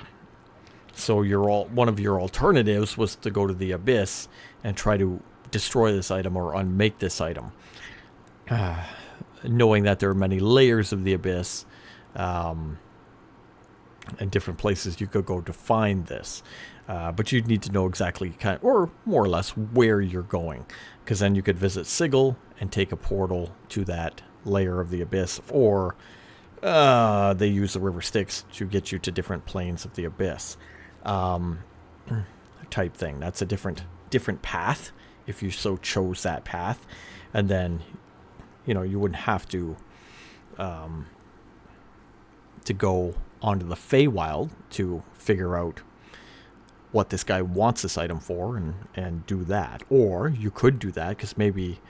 So one of your alternatives was to go to the abyss and try to destroy this item or unmake this item. Knowing that there are many layers of the abyss, and different places you could go to find this. But you'd need to know exactly or more or less where you're going, because then you could visit Sigil and take a portal to that layer of the abyss, or they use the river Styx to get you to different planes of the abyss, type thing. That's a different path if you so chose that path, and then you wouldn't have to go onto the Feywild to figure out what this guy wants this item for and do that. Or you could do that because maybe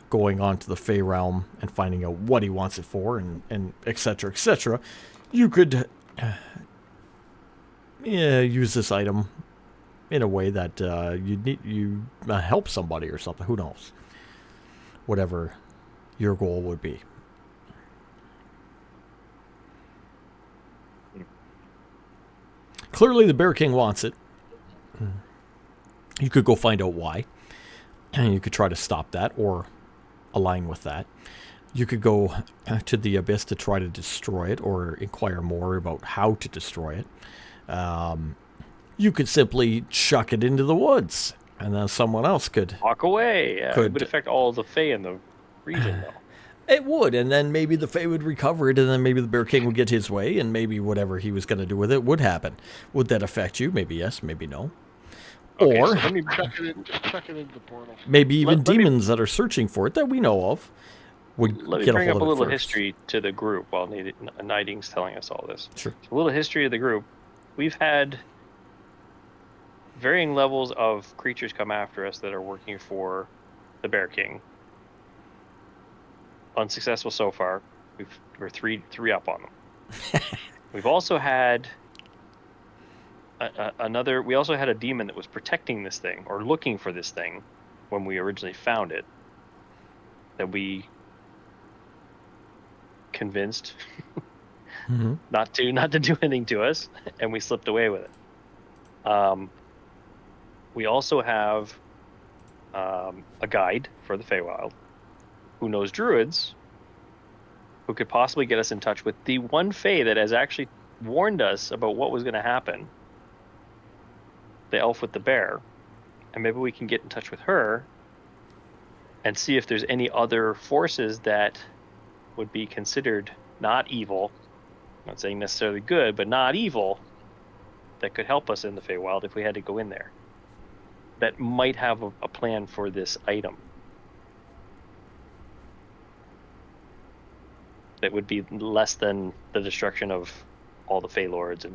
going on to the Fey realm and finding out what he wants it for and etc., you could use this item in a way that you help somebody or something. Who knows? Whatever your goal would be. Clearly the Bear King wants it. You could go find out why. And you could try to stop that or align with that. You could go to the abyss to try to destroy it or inquire more about how to destroy it. You could simply chuck it into the woods and then someone else could walk away. It would affect all the Fae in the region, though. It would, and then maybe the Fae would recover it, and then maybe the Bear King would get his way, and maybe whatever he was going to do with it would happen. Would that affect you? Maybe yes, maybe no. Okay, Or so let me chuck it into the portal. Maybe even demons that are searching for it that we know of would let me get bring a up hold a of it little first. history to the group while Niding's telling us all this. Sure. So a little history of the group. We've had varying levels of creatures come after us that are working for the Bear King. Unsuccessful so far. We're three up on them. We've also had we also had a demon that was protecting this thing or looking for this thing when we originally found it, that we convinced not to do anything to us, and we slipped away with it. We also have a guide for the Feywild who knows druids, who could possibly get us in touch with the one Fey that has actually warned us about what was going to happen, the elf with the bear, and maybe we can get in touch with her and see if there's any other forces that would be considered not evil, I'm not saying necessarily good, but not evil, that could help us in the Feywild if we had to go in there, that might have a plan for this item that would be less than the destruction of all the Fey Lords and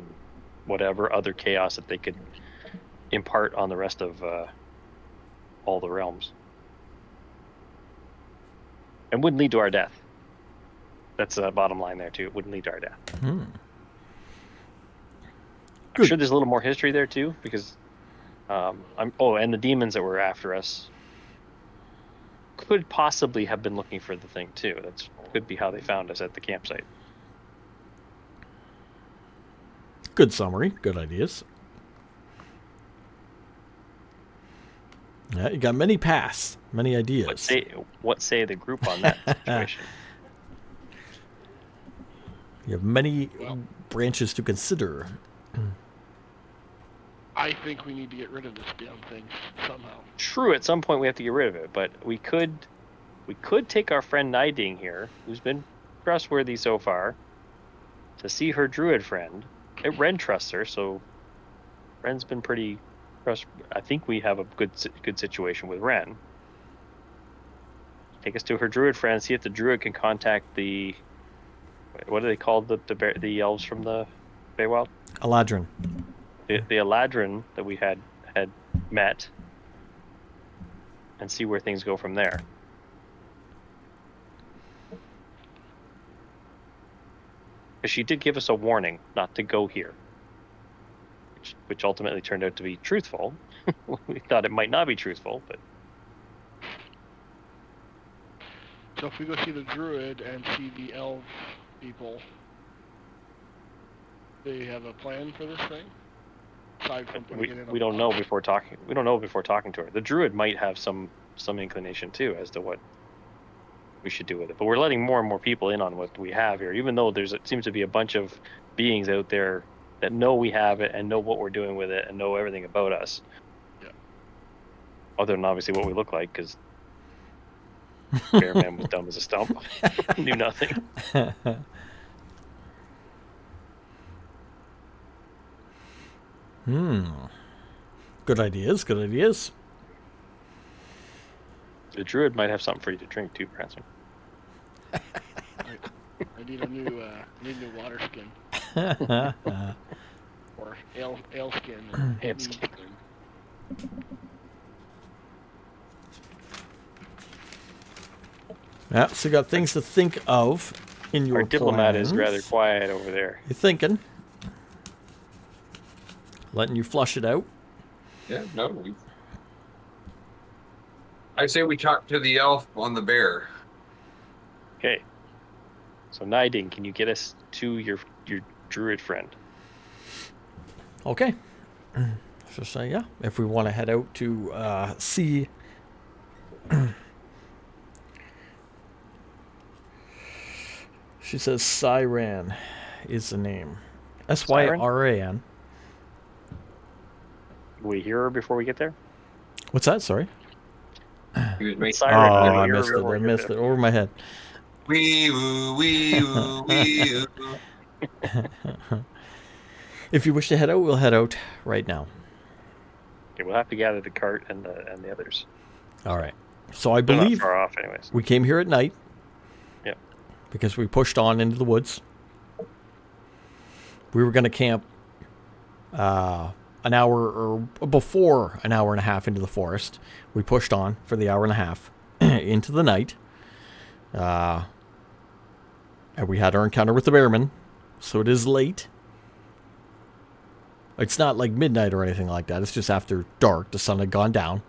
whatever other chaos that they could impart on the rest of all the realms, and wouldn't lead to our death. That's the bottom line there too. It wouldn't lead to our death. I'm sure there's a little more history there too, because and the demons that were after us could possibly have been looking for the thing too. That could be how they found us at the campsite. Good summary. Good ideas. Yeah, you got many paths, many ideas. What say the group on that situation? You have many branches to consider. I think we need to get rid of this damn thing somehow. True, at some point we have to get rid of it, but we could take our friend Niding here, who's been trustworthy so far, to see her druid friend. Ren trusts her, so Ren's been pretty trust. I think we have a good situation with Ren. Take us to her druid friend, see if the druid can contact the, what do they call the elves from the Feywild? Eladrin. The Eladrin that we had met, and see where things go from there. Because she did give us a warning not to go here. which ultimately turned out to be truthful. We thought it might not be truthful, but So if we go see the druid and see the elf people, they have a plan for this thing? Aside from putting it in a we don't know box? before talking. We don't know before talking to her. The druid might have some inclination too as to what we should do with it. But we're letting more and more people in on what we have here, even though it seems to be a bunch of beings out there that know we have it and know what we're doing with it and know everything about us. Yeah. Other than obviously what we look like, because Bearman was dumb as a stump, knew nothing. Good ideas. Good ideas. The druid might have something for you to drink too, Branson. I need a new water skin. Or ale skin. Or Ale mead skin. Yeah, so you got things to think of in your Our diplomat is plans. rather quiet over there. You're thinking. Letting you flush it out. Yeah, no. I say we talk to the elf on the bear. Okay. So Niding, can you get us to your druid friend? Okay. So say yeah. If we want to head out to see she says Syran is the name. Syran. Will we hear her before we get there? What's that? Sorry. He was making Siren, Oh, will we I hear her missed it. before I we get missed there? it over my head. wee woo, wee woo, wee woo. If you wish to head out, we'll head out right now. Okay, we'll have to gather the cart and the others. All right. So I They're not believe far off, anyways. we came here at night. Yep. Because we pushed on into the woods. We were going to camp an hour or before an hour and a half into the forest. We pushed on for the hour and a half into the night. And we had our encounter with the bearman. So it is late. It's not like midnight or anything like that. It's just after dark. The sun had gone down.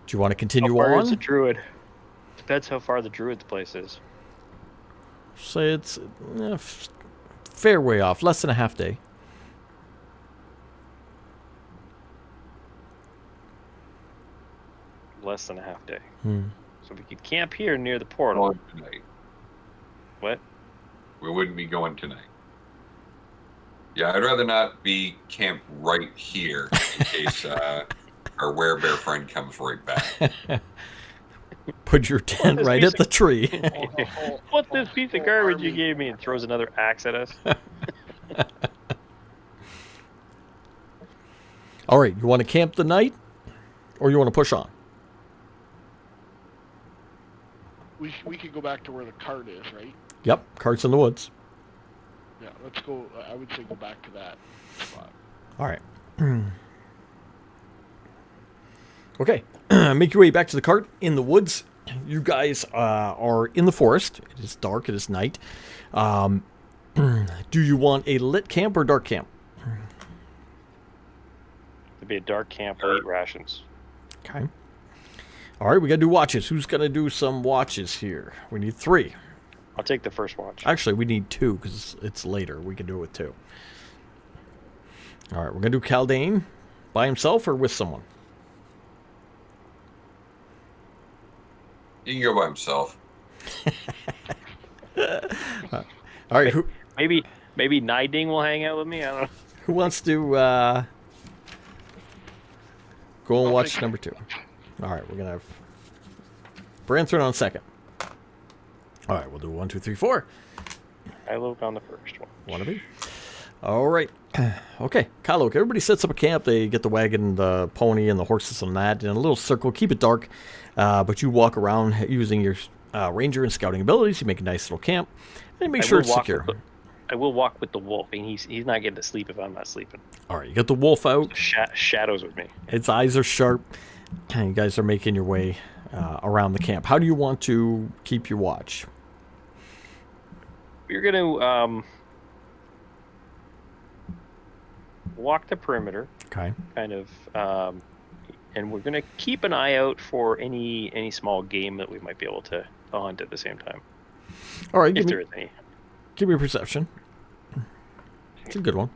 Do you want to continue How far on? is the druid? Depends how far the druid's place is. Say it's fair way off. Less than a half day. Less than a half day. Hmm. So we could camp here near the portal. Going tonight. What? We wouldn't be going tonight. Yeah, I'd rather not be camped right here in case our werebear friend comes right back. Put your tent this right piece at the tree. What's this piece of garbage you gave me? And throws another axe at us. All right, you want to camp the night, or you want to push on? We could go back to where the cart is, right? Yep, carts in the woods. Yeah, let's go. I would say go back to that spot. All right. Okay, make your way back to the cart in the woods. You guys are in the forest. It is dark. It is night. Do you want a lit camp or dark camp? It'd be a dark camp. We'll eat rations. Okay. All right, we got to do watches. Who's going to do some watches here? We need 3. I'll take the first watch. Actually, we need 2 because it's later. We can do it with 2. All right, we're going to do Kaldane by himself or with someone? He can go by himself. All right, Maybe Niding will hang out with me. I don't know. who wants to go and watch number 2? All right, we're going to have Branthorn on second. All right, we'll do 1, 2, 3, 4. I look on the first one. One of you. All right. Okay, Kalok, everybody sets up a camp. They get the wagon, the pony, and the horses and that in a little circle. Keep it dark, but you walk around using your ranger and scouting abilities. You make a nice little camp, and make sure it's secure. I will walk with the wolf, and he's not getting to sleep if I'm not sleeping. All right, you get the wolf out. Shadows with me. Its eyes are sharp, and you guys are making your way around the camp. How do you want to keep your watch? We're going to... walk the perimeter, Okay. kind of, and we're gonna keep an eye out for any small game that we might be able to hunt at the same time, All right. if there is any. Give me a perception. It's a good one.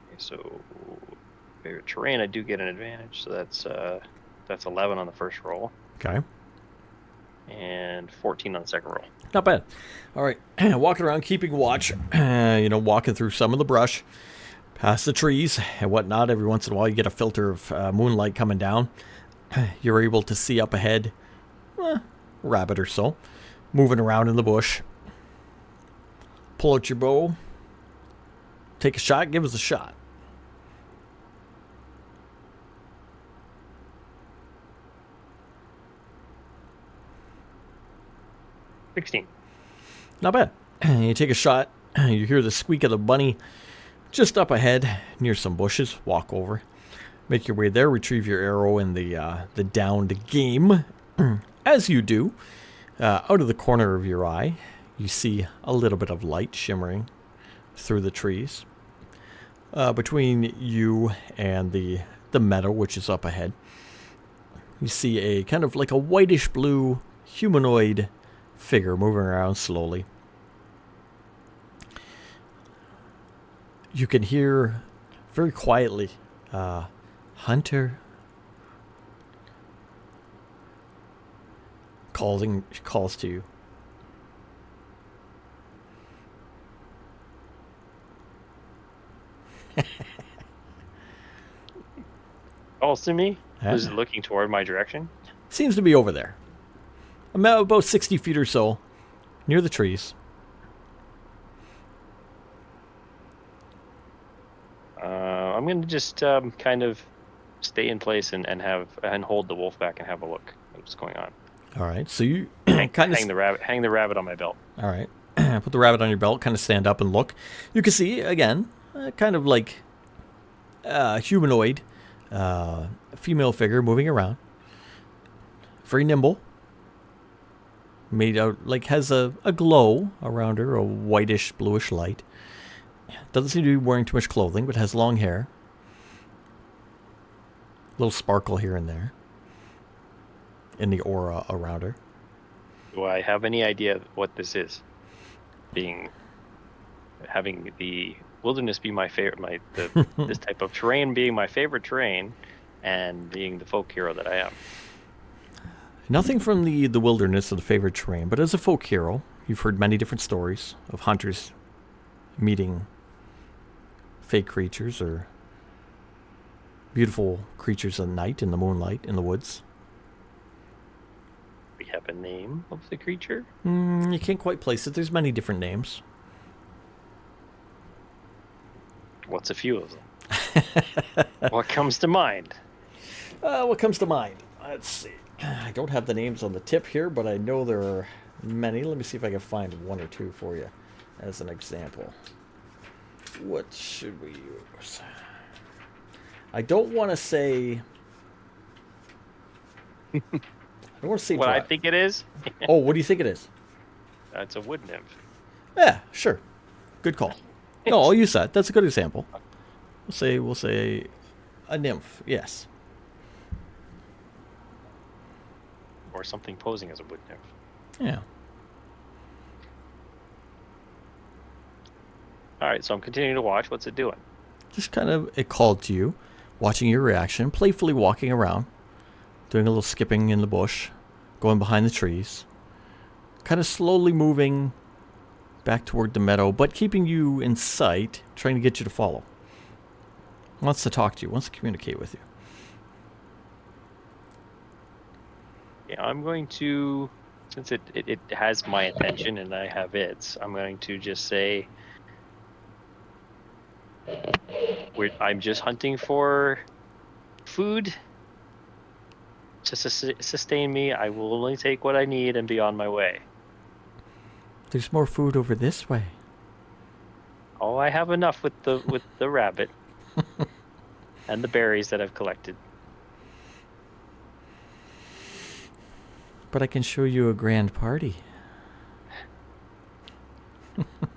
Okay, so favorite terrain, I do get an advantage, so that's 11 on the first roll Okay. and 14 on the second roll. Not bad. All right. Walking around, keeping watch, walking through some of the brush, past the trees and whatnot. Every once in a while, you get a filter of moonlight coming down. You're able to see up ahead, rabbit or so, moving around in the bush. Pull out your bow. Take a shot. Give us a shot. $16. Not bad. You take a shot. You hear the squeak of the bunny just up ahead near some bushes. Walk over. Make your way there. Retrieve your arrow in the downed game. As you do, out of the corner of your eye, you see a little bit of light shimmering through the trees. Between you and the meadow, which is up ahead, you see a kind of like a whitish blue humanoid figure moving around slowly. You can hear very quietly, Hunter calls to you. Calls to me. Yeah. Is it looking toward my direction? Seems to be over there. About 60 feet or so, near the trees. I'm gonna just kind of stay in place and hold the wolf back and have a look at what's going on. All right, so you Hang kind of the rabbit on my belt. All right. Put the rabbit on your belt, kind of stand up and look. You can see, again, kind of like humanoid, female figure moving around. Very nimble. Made out, like, has a glow around her, a whitish, bluish light. Doesn't seem to be wearing too much clothing, but has long hair. Little sparkle here and there in the aura around her. Do I have any idea what this is? Having the wilderness be my favorite, this type of terrain being my favorite terrain, and being the folk hero that I am. Nothing from the wilderness or the favorite terrain, but as a folk hero, you've heard many different stories of hunters meeting fake creatures or beautiful creatures at night in the moonlight in the woods. We have a name of the creature? You can't quite place it. There's many different names. What's a few of them? What comes to mind? What comes to mind? Let's see. I don't have the names on the tip here, but I know there are many. Let me see if I can find one or two for you as an example. What should we use? I don't want to say... I don't want to say What I dry. think it is? Oh, what do you think it is? It's a wood nymph. Yeah, sure. Good call. No, I'll use that. That's a good example. We'll say a nymph. Yes. Or something posing as a wood nymph. Yeah. Alright, so I'm continuing to watch. What's it doing? Just kind of, it called to you, watching your reaction, playfully walking around, doing a little skipping in the bush, going behind the trees, kind of slowly moving back toward the meadow, but keeping you in sight, trying to get you to follow. Wants to talk to you, wants to communicate with you. Yeah, I'm going to, since it has my attention and I have its, I'm going to just say, I'm just hunting for food to sustain me. I will only take what I need and be on my way. There's more food over this way. Oh, I have enough with the rabbit and the berries that I've collected. But I can show you a grand party.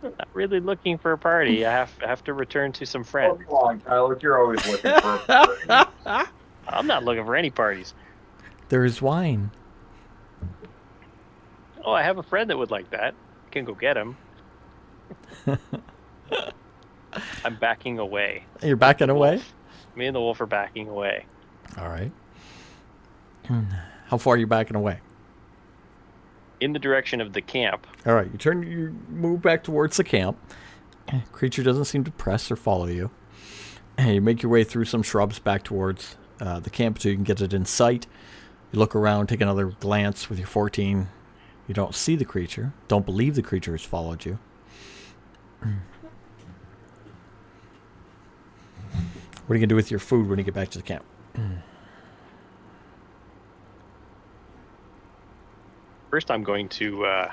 Not really looking for a party. I have to return to some friends. Come on, Tyler. You're always looking for a party. I'm not looking for any parties. There's wine. Oh, I have a friend that would like that. I can go get him. I'm backing away. You're backing away? Me and the wolf are backing away. All right. How far are you backing away? In the direction of the camp. All right, you move back towards the camp. Creature doesn't seem to press or follow you. And you make your way through some shrubs back towards the camp so you can get it in sight. You look around, take another glance with your 14. You don't see the creature. Don't believe the creature has followed you. What are you going to do with your food when you get back to the camp? First, I'm going to...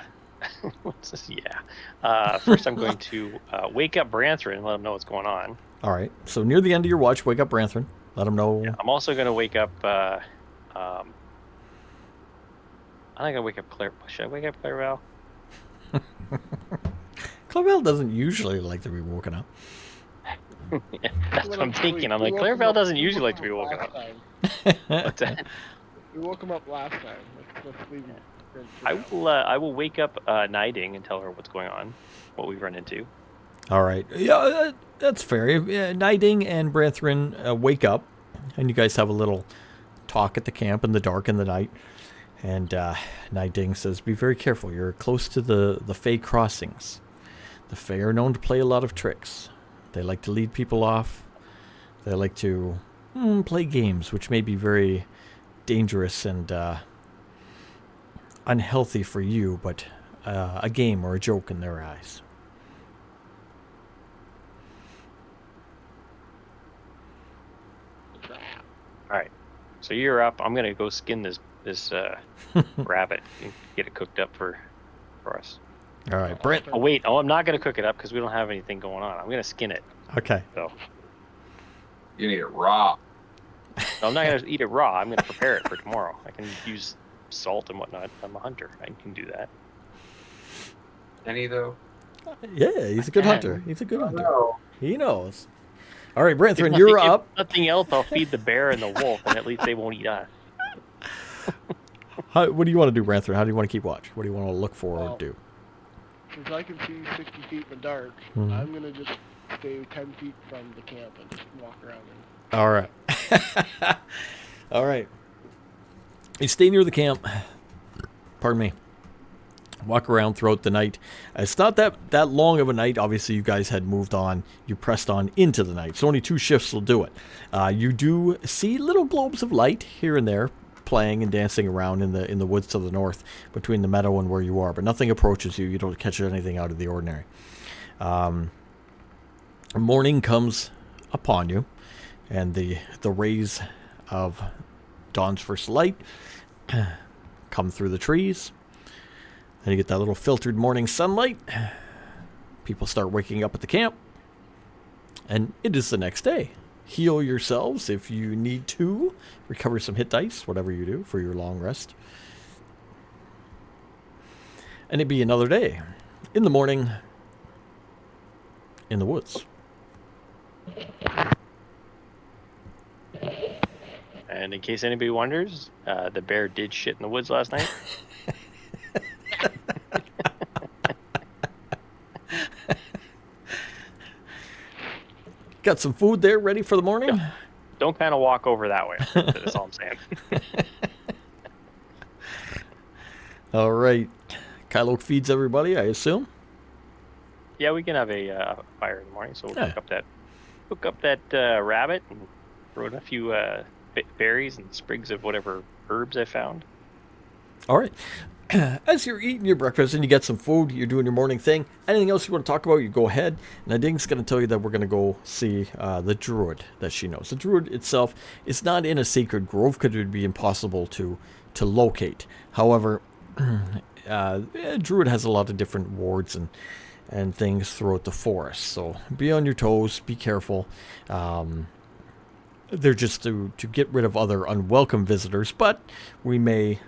what's this? Yeah. First, I'm going to wake up Branthrin and let him know what's going on. All right. So near the end of your watch, wake up Branthrin. Let him know. Yeah, I'm also going to wake up... I think I wake up Claire... Should I wake up Clairval? Clairval doesn't usually like to be woken up. Yeah, that's what I'm thinking. I'm like, Clairval doesn't usually like to be woken up. What's that? We woke him up last time. Let's leave him. I will wake up Niding and tell her what's going on, what we've run into. All right. Yeah, that's fair. Niding and Branthrin wake up, and you guys have a little talk at the camp in the dark in the night. And Niding says, be very careful. You're close to the Fey crossings. The Fey are known to play a lot of tricks. They like to lead people off. They like to play games, which may be very dangerous and unhealthy for you, but a game or a joke in their eyes. All right. So you're up. I'm gonna go skin this rabbit and get it cooked up for us. All right, Brent. Oh wait. Oh, I'm not gonna cook it up because we don't have anything going on. I'm gonna skin it. Okay. So You need it raw. no, I'm not gonna eat it raw. I'm gonna prepare it for tomorrow. I can use salt and whatnot. I'm a hunter. I can do that. Any though? Yeah, he's a good hunter. He's a good hunter. No. He knows. All right, Branthrin, If you're nothing- up. If nothing else, I'll feed the bear and the wolf, and at least they won't eat us. What do you want to do, Branthrin? How do you want to keep watch? What do you want to look for or Well, do? Since I can see 60 feet in the dark, Mhm. I'm gonna just stay 10 feet from the camp and just walk around. All right. All right. You stay near the camp. Pardon me. Walk around throughout the night. It's not that long of a night. Obviously, you guys had moved on. You pressed on into the night. So only 2 shifts will do it. You do see little globes of light here and there playing and dancing around in the woods to the north between the meadow and where you are. But nothing approaches you. You don't catch anything out of the ordinary. Morning comes upon you. And the rays of dawn's first light come through the trees. Then you get that little filtered morning sunlight. People start waking up at the camp. And it is the next day. Heal yourselves if you need to. Recover some hit dice, whatever you do for your long rest. And it'd be another day. In the morning, in the woods. And in case anybody wonders, the bear did shit in the woods last night. Got some food there ready for the morning? Don't kind of walk over that way. That's all I'm saying. All right. Kylo feeds everybody, I assume. Yeah, we can have a fire in the morning, so we'll Yeah. cook up that rabbit and throw in a few berries and sprigs of whatever herbs I found. All right. As you're eating your breakfast and you get some food, you're doing your morning thing. Anything else you want to talk about, you go ahead. Nading's going to tell you that we're going to go see the druid that she knows. The druid itself is not in a sacred grove because it would be impossible to locate. However, druid has a lot of different wards and things throughout the forest. So be on your toes, be careful. They're just to get rid of other unwelcome visitors, but we may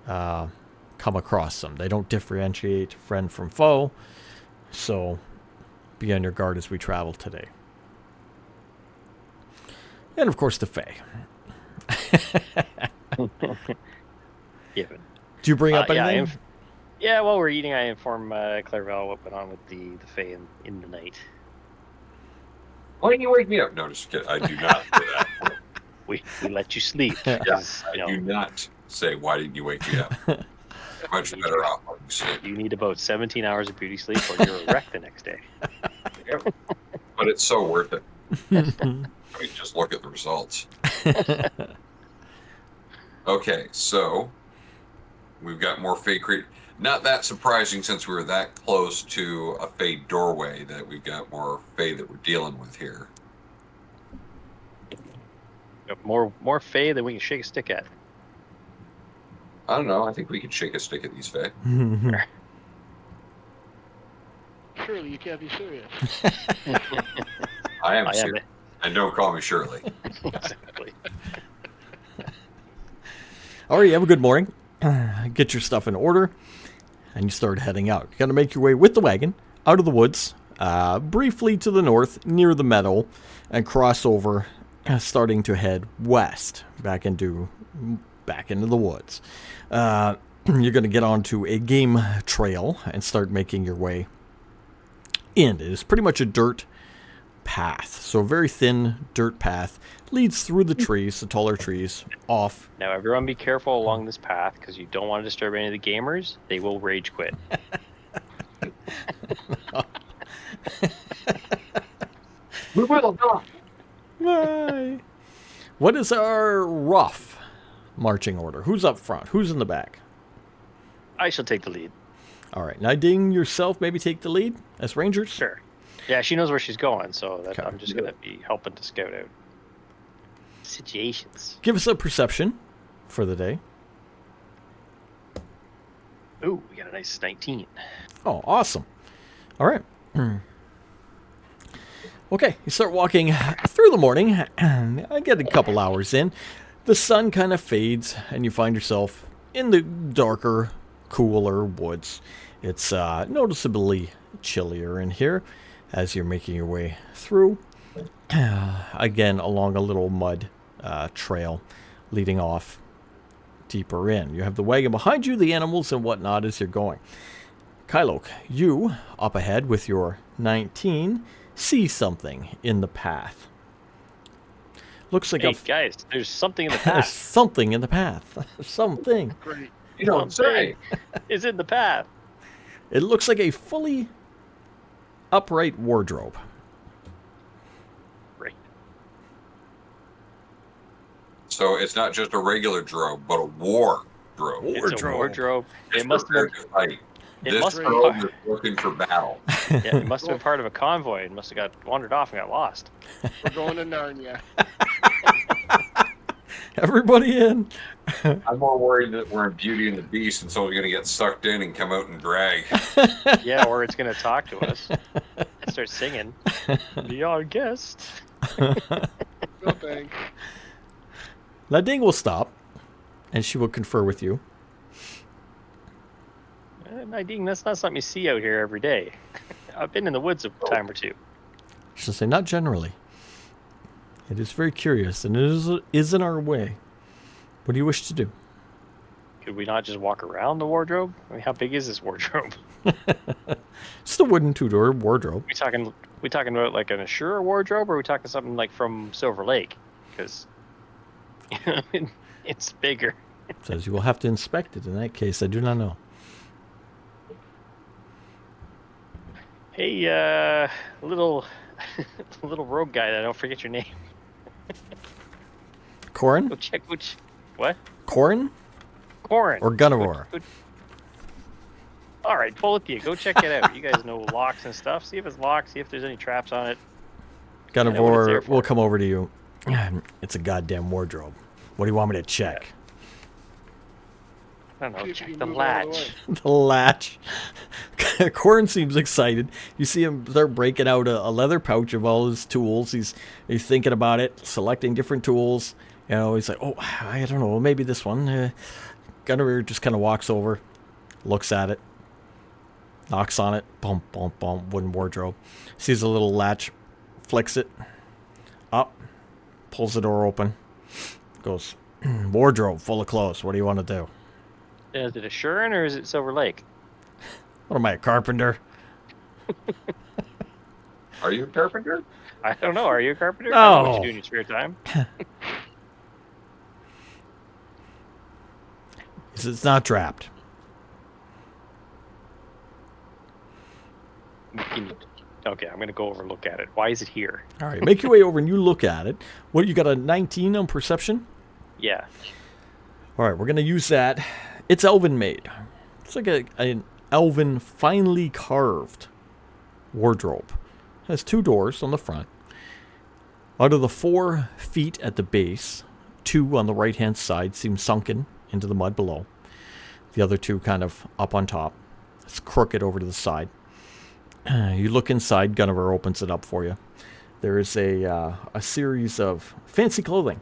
come across them. They don't differentiate friend from foe, so be on your guard as we travel today. And of course the Fae. Given. Do you bring up Yeah, anything? while we're eating, I inform Clairval what went on with the Fae in the night. Why didn't you wake me up? No, just kidding. I do not do that. We let you sleep. Yeah, 'cause, I do not say, why didn't you wake me up? Much better off when you sleep. you need about 17 hours of beauty sleep or you're a wreck the next day. But it's so worth it. I mean, just look at the results. Okay, so we've got more Fae creatures. Not that surprising since we were that close to a Fae doorway that we've got more Fae that we're dealing with here. More Fae than we can shake a stick at. I don't know. I think we can shake a stick at these Fae. Surely you can't be serious. I am I am serious. And don't call me Shirley. exactly. All right, you have a good morning. Get your stuff in order, and you start heading out. You got to make your way with the wagon out of the woods, briefly to the north near the meadow, and cross over, starting to head west back into the woods. You're going to get onto a game trail and start making your way in. It is pretty much a dirt path, so a very thin dirt path leads through the trees, the taller trees, off. Now, everyone be careful along this path because you don't want to disturb any of the gamers. They will rage quit. We will not. Bye. What is our rough marching order? Who's up front? Who's in the back? I shall take the lead. All right, Nadine, yourself, maybe take the lead as rangers. Sure. Yeah, she knows where she's going, so Okay. I'm just going to be helping to scout out situations. Give us a perception for the day. Ooh, we got a nice 19. Oh, awesome. All right. Okay, you start walking through the morning. I get a couple hours in. The sun kind of fades, and you find yourself in the darker, cooler woods. It's noticeably chillier in here as you're making your way through. Again, along a little mud trail leading off deeper in. You have the wagon behind you, the animals and whatnot as you're going. Kylok, you, up ahead with your 19, see something in the path. Looks like Hey, guys, there's something in the there's path. something in the path. Something. Great. You don't say. Is in the path. It looks like a fully upright wardrobe. Right. So it's not just a regular drobe, but a war drobe. It's a wardrobe. It's It must have prepared to fight. It This must have drobe been, is looking for battle. yeah, it must have been part of a convoy and must have got wandered off and got lost. We're going to Narnia. Everybody in. I'm more worried that we're in Beauty and the Beast, and someone's going to get sucked in and come out and drag. Yeah, or it's gonna talk to us. Start singing. Be our guest. No thanks. Nadine will stop, and she will confer with you. Nadine, that's not something you see out here every day. I've been in the woods a time or two. She'll say, not generally. It is very curious, and it is in our way. What do you wish to do? Could we not just walk around the wardrobe? I mean, how big is this wardrobe? It's the wooden two-door wardrobe. We talking about like an Ashura wardrobe, or are we talking something like from Silver Lake? Because it's bigger. Says you will have to inspect it. In that case, I do not know. Hey, little rogue guy. I don't forget your name. Corin? Go check which. What? Corin? Corin. Or Gunavor? All right, pull it to you. Go check it out. You guys know locks and stuff. See if it's locked. See if there's any traps on it. know what it's there Gunavor for. will come over to you. It's a goddamn wardrobe. What do you want me to check? I don't know. See if you Check can the move out of the latch. way. The latch. Corin seems excited. You see him start breaking out a leather pouch of all his tools. He's thinking about it, selecting different tools. You know, he's like, oh, I don't know, maybe this one. Gunnery just kind of walks over, looks at it, knocks on it, bump, bump, bump, wooden wardrobe. Sees a little latch, flicks it up, pulls the door open, goes, wardrobe full of clothes. What do you want to do? Is it Assurin or is it Silver Lake? What am I, a carpenter? Are you a carpenter? I don't know. Are you a carpenter? No. I don't know what you do in your spare time. He says, it's not trapped. Okay, I'm gonna go over and look at it. Why is it here? All right, make your way over and you look at it. What, you got a 19 on perception? Yeah. All right, we're going to use that. It's elven made. It's like an elven finely carved wardrobe. It has 2 doors on the front. Out of the 4 feet at the base, 2 on the right-hand side seem sunken into the mud below. The other 2 kind of up on top. It's crooked over to the side. You look inside, Gunnever opens it up for you. There is a series of fancy clothing.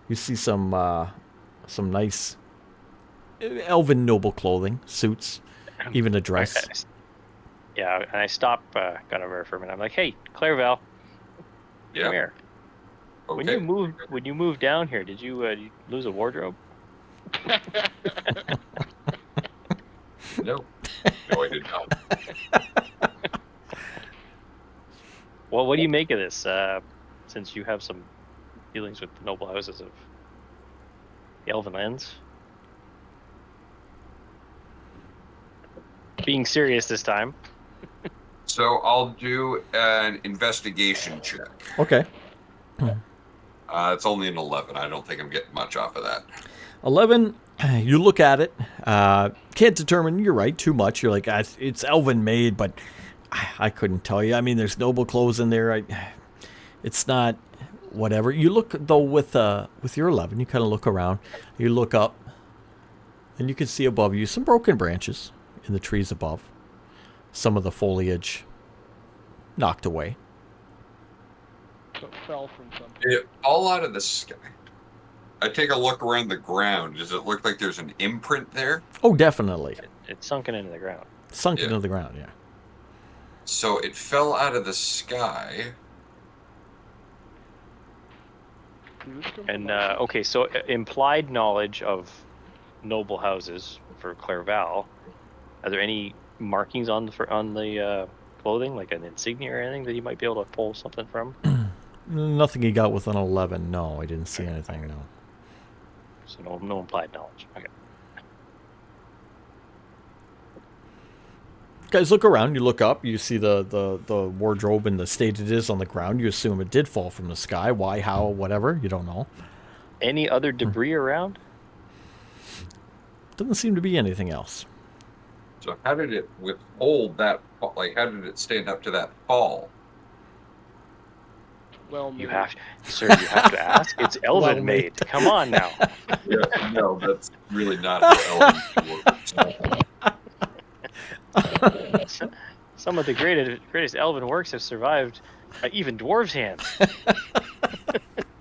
You see some nice elven noble clothing, suits, even a dress. Okay. Yeah, and I stop Gunnever for a minute. I'm like, hey, Clairval, Yeah. come here. Okay. When you moved down here, did you lose a wardrobe? No. No, I did not. Well, what do you make of this? Since you have some dealings with the noble houses of the Elven lands. Being serious this time. So I'll do an investigation check. Okay. It's only an 11. I don't think I'm getting much off of that. 11, you look at it. Can't determine, you're right, too much. You're like, it's elven made, but I couldn't tell you. I mean, there's noble clothes in there. It's not whatever. You look, though, with your 11, you kind of look around. You look up, and you can see above you some broken branches in the trees above. Some of the foliage knocked away. So it fell from something. It all out of the sky. I take a look around the ground. Does it look like there's an imprint there? Oh, definitely. It's sunken into the ground. Sunk Yeah. into the ground, yeah. So it fell out of the sky. Did this come And from us? okay, so implied knowledge of noble houses for Clairval. Are there any markings on the clothing, like an insignia or anything that you might be able to pull something from? Nothing he got with an 11. No, I didn't see anything, no. So no implied knowledge. Okay. Guys, look around. You look up. You see the wardrobe in the state it is on the ground. You assume it did fall from the sky. Why, how, whatever. You don't know. Any other debris around? Doesn't seem to be anything else. So how did it withhold that? Like, how did it stand up to that fall? Well, You made. have, sir. You have to ask. It's Elven Well made. made. Come on now. Yeah, no, that's really not how Elven works. Some of the greatest Elven works have survived even dwarves' hands.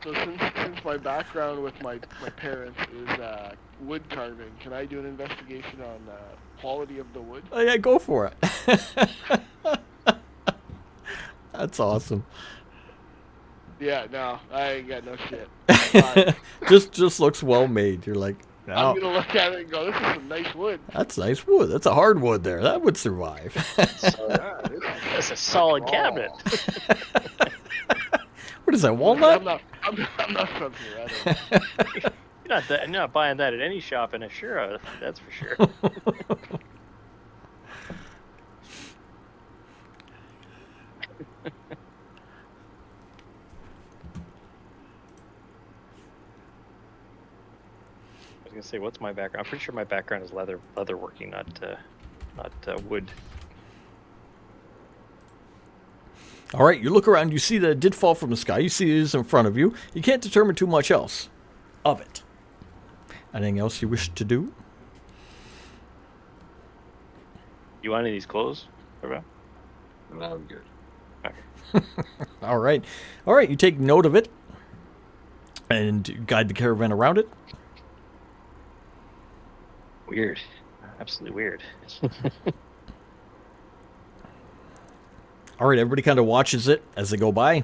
So since my background with my parents is wood carving, can I do an investigation on quality of the wood? Oh, yeah, go for it. That's awesome. Yeah, no, I ain't got no shit. Fine. just looks well made. You're like, I'm oh, gonna look at it and go, this is some nice wood. that's nice wood. That's a hard wood there. That would survive. So, yeah, this is That's a solid Oh. cabinet. What is that, I'm walnut? not from here. I don't know. You're not buying that at any shop in Ashura. That's for sure. I was gonna say, what's my background? I'm pretty sure my background is leatherworking, not wood. All right, you look around. You see that it did fall from the sky. You see it is in front of you. You can't determine too much else of it. Anything else you wish to do? You want any of these clothes? Corval? No, I'm good. All right. All right, you take note of it and guide the caravan around it. Weird. Absolutely weird. All right, everybody kind of watches it as they go by.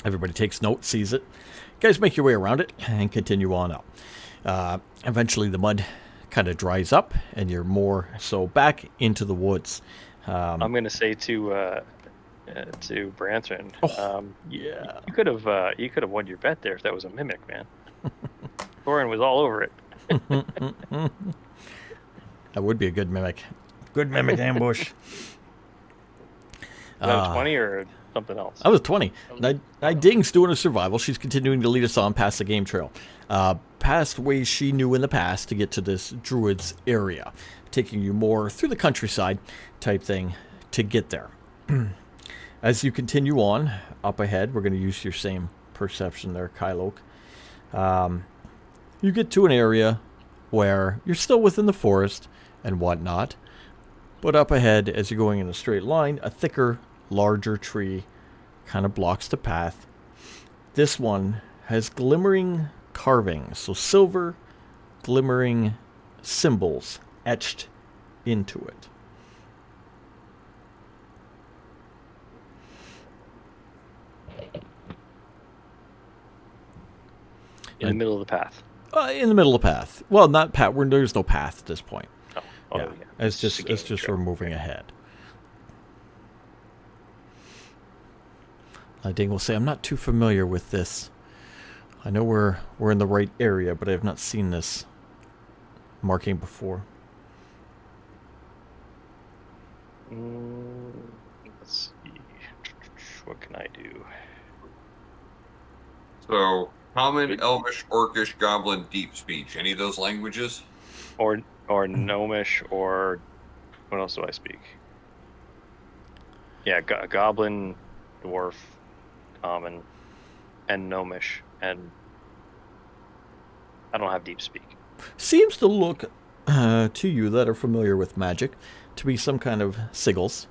Everybody takes note, sees it. You guys make your way around it and continue on up. Eventually, the mud kind of dries up, and you're more so back into the woods. I'm gonna say to Branson, Yeah. you could have won your bet there if that was a mimic, man. Thorin was all over it. That would be a good mimic. Good mimic ambush. Was that a 20 or something else? I was 20. Niding's doing a survival. She's continuing to lead us on past the game trail. Past ways she knew in the past to get to this druid's area. Taking you more through the countryside type thing to get there. As you continue on, up ahead, we're going to use your same perception there, Kylok. You get to an area where you're still within the forest and whatnot. But up ahead, as you're going in a straight line, a thicker, larger tree kind of blocks the path. This one has glimmering carvings, so silver glimmering symbols etched into it. In the middle of the path. In the middle of the path. Well, not path. There's no path at this point. Oh, Yeah. yeah. It's just a game we're moving ahead. Ding will say, I'm not too familiar with this. I know we're in the right area, but I have not seen this marking before. Let's see. What can I do? So, Common, Elvish, Orcish, Goblin, Deep Speech. Any of those languages? Or Gnomish, or what else do I speak? Yeah, Goblin, Dwarf, Common, and Gnomish, and I don't have Deep Speak. Seems to look to you that are familiar with magic to be some kind of sigils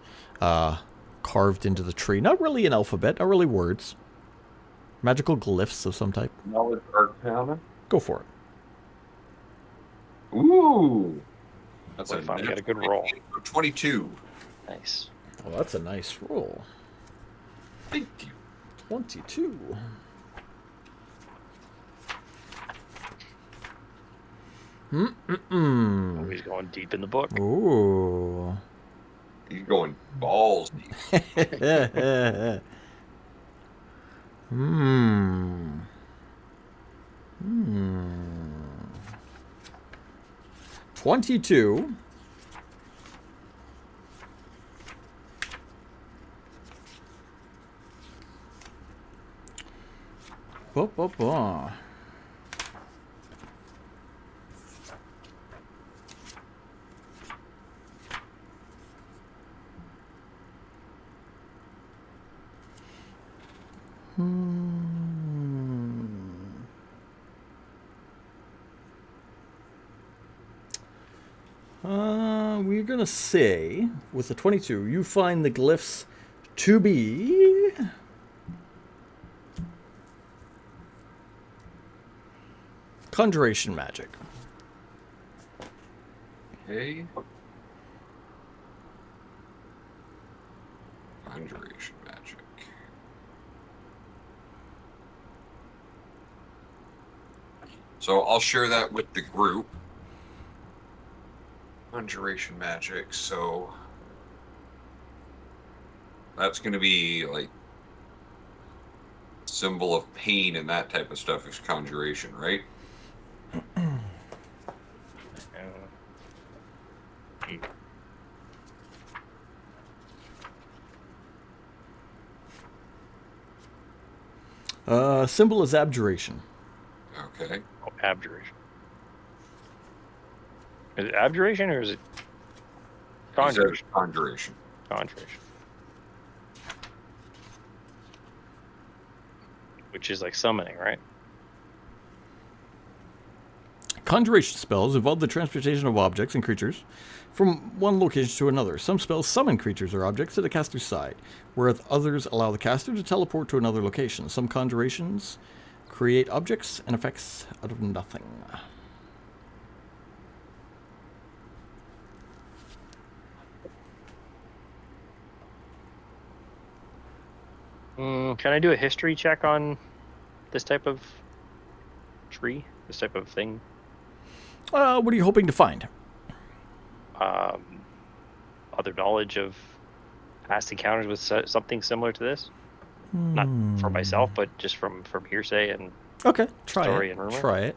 carved into the tree. Not really an alphabet, not really words. Magical glyphs of some type. Knowledge Arcana. Go for it. Ooh. That's What if I get a good roll? 22. Nice. Oh, that's a nice roll. Thank you. 22. Oh, he's going deep in the book. Ooh. He's going balls deep. Hmm. 22. Ba, ba, ba. We're going to say, with the 22, you find the glyphs to be... conjuration magic. Okay. Conjuration magic. So I'll share that with the group. Conjuration magic, so that's going to be like symbol of pain and that type of stuff is conjuration, right? Symbol is abjuration. Okay. Oh, abjuration. Is it abjuration or is it conjuration? Conjuration. Conjuration. Which is like summoning, right? Conjuration spells involve the transportation of objects and creatures from one location to another. Some spells summon creatures or objects to the caster's side, whereas others allow the caster to teleport to another location. Some conjurations create objects and effects out of nothing. Can I do a history check on this type of tree? This type of thing? What are you hoping to find? Other knowledge of past encounters with something similar to this? Not for myself, but just from hearsay and Okay, try story it. and rumor. Try it.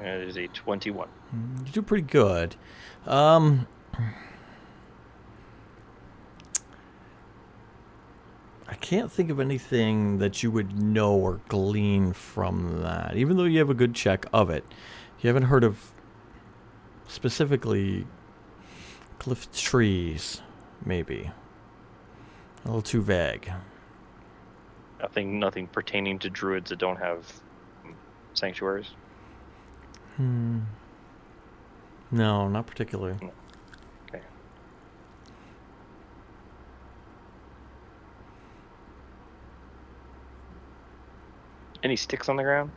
It is a 21. You do pretty good. I can't think of anything that you would know or glean from that. Even though you have a good check of it, you haven't heard of specifically cliff trees, maybe. A little too vague. Nothing pertaining to druids that don't have sanctuaries. No, not particularly. Okay. Any sticks on the ground?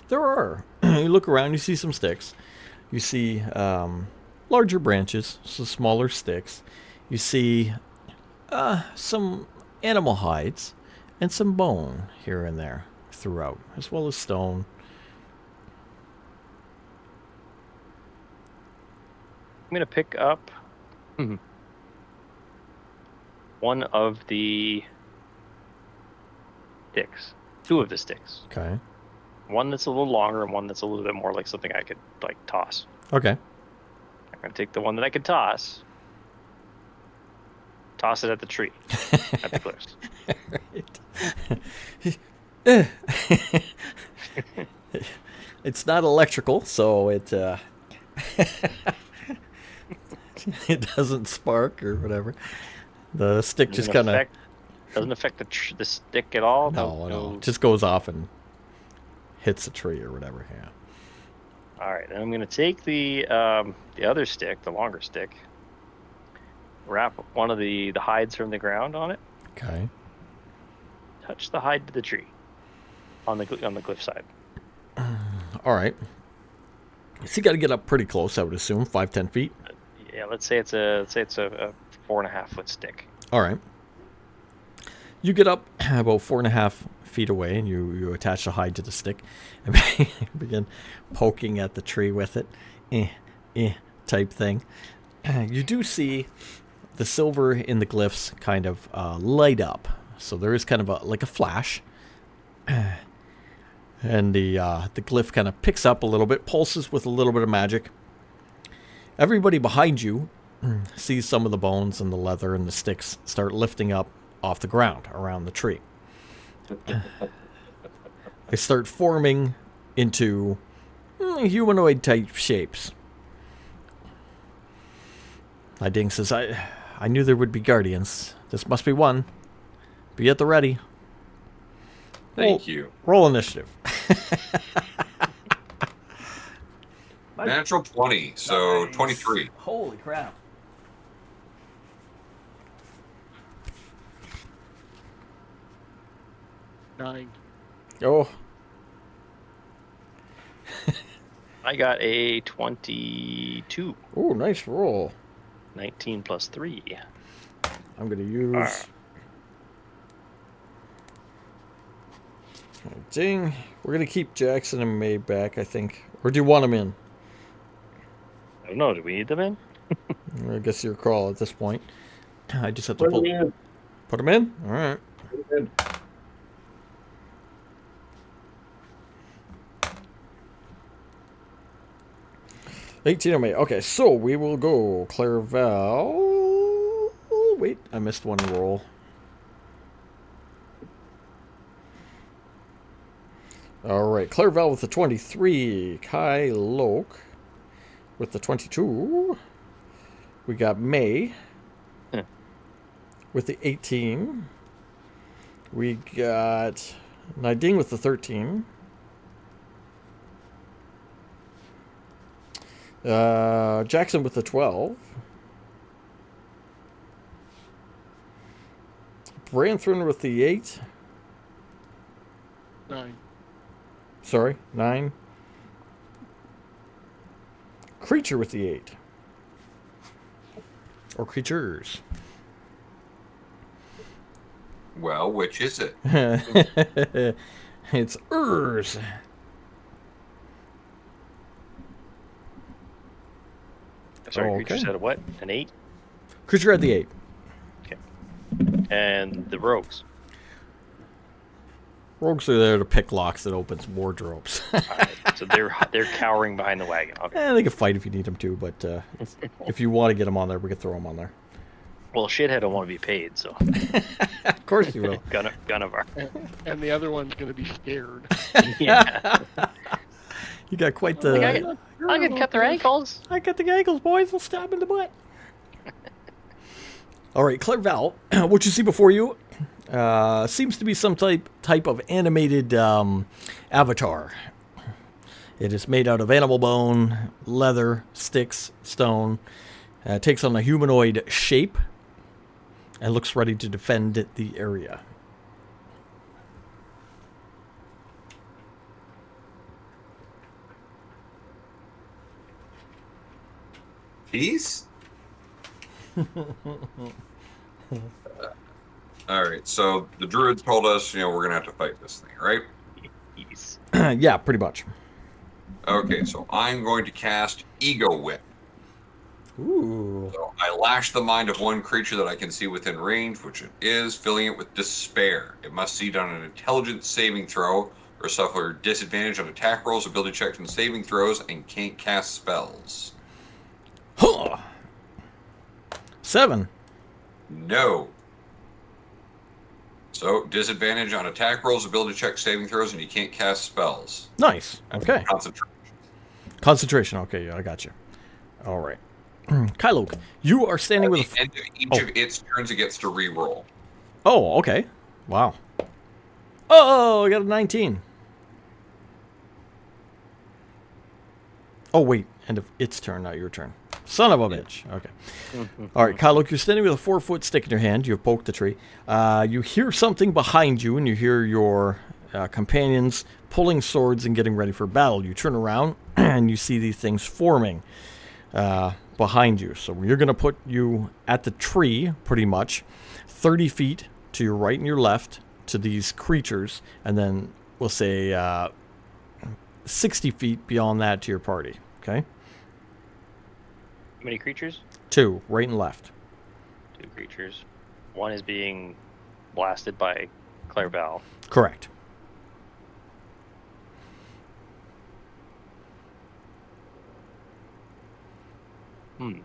There are. You look around, you see some sticks. You see larger branches, so smaller sticks. You see some animal hides and some bone here and there throughout, as well as stone. I'm going to pick up one of the sticks. Two of the sticks. Okay. One that's a little longer and one that's a little bit more like something I could like toss. Okay. I'm going to take the one that I could toss it at the tree, at the cliffs. It's not electrical, so it it doesn't spark or whatever. The stick just kind of doesn't affect the stick at all. No, it just goes off and hits a tree or whatever. Yeah. All right, and I'm going to take the other stick, the longer stick, wrap one of the hides from the ground on it. Okay. Touch the hide to the tree on the cliff side. All right. So you got to get up pretty close, I would assume, 5-10 feet. Yeah, let's say it's a 4.5 foot stick. All right. You get up about 4.5 feet away, and you attach the hide to the stick, and begin poking at the tree with it, type thing. You do see the silver in the glyphs kind of light up, so there is kind of like a flash, and the glyph kind of picks up a little bit, pulses with a little bit of magic. Everybody behind you sees some of the bones and the leather and the sticks start lifting up off the ground around the tree. They start forming into humanoid type shapes. Niding says, I knew there would be guardians. This must be one. Be at the ready. Thank you. Roll initiative. Natural 20, so Nice. 23. Holy crap. Nine. Oh, I got a 22. oh, nice roll. 19 plus 3. I'm going to use... Ding. We're going to keep Jackson and May back, I think. Or do you want them in? I don't know. Do we need them in? I guess your call at this point. I just have to put them in? All right. 18 on me. Okay, so we will go Clairval. Wait, I missed one roll. All right, Clairval with the 23. Kai Loke with the 22. We got May with the 18. We got Niding with the 13. Jackson with the 12. Branthren with the 8. 9. Sorry, 9. Creature with the 8. Or creatures. Well, which is it? It's Urs. Sorry, Okay. creatures had a what? An 8? Creature at the 8. And the rogues. Rogues are there to pick locks that opens wardrobes. Alright, so they're cowering behind the wagon. Okay. They can fight if you need them to, but if you want to get them on there, we can throw them on there. Well, shithead don't want to be paid, so Of course you will. Gunnivar. And the other one's gonna be scared. Yeah. You got quite Like, the... I can cut their ankles. I got the ankles, boys. We'll stab in the butt. All right, Clairval, what you see before you seems to be some type of animated avatar. It is made out of animal bone, leather, sticks, stone. It takes on a humanoid shape and looks ready to defend the area. Peace? Alright, so the druid told us, we're going to have to fight this thing, right? Jeez. Yeah, pretty much. Okay, so I'm going to cast Ego Whip. Ooh. So I lash the mind of one creature that I can see within range, which it is, filling it with despair. It must succeed on an intelligence saving throw or suffer disadvantage on attack rolls, ability checks, and saving throws, and can't cast spells. Huh. 7. No. So, disadvantage on attack rolls, ability checks, saving throws, and you can't cast spells. Nice. Okay. Concentration. Concentration. Okay, yeah, I got you. All right. Kylo, you are standing with At the end of each of its turns, it gets to re-roll. Oh, okay. Wow. Oh, I got a 19. Oh, wait. End of its turn, not your turn. Son of a bitch. Okay. All right, Kylo, you're standing with a 4-foot stick in your hand. You've poked the tree. You hear something behind you, and you hear your companions pulling swords and getting ready for battle. You turn around, and you see these things forming behind you. So you're going to put you at the tree, pretty much, 30 feet to your right and your left to these creatures, and then we'll say 60 feet beyond that to your party. Okay? How many creatures? 2, right and left. 2 creatures. One is being blasted by Clairval. Correct.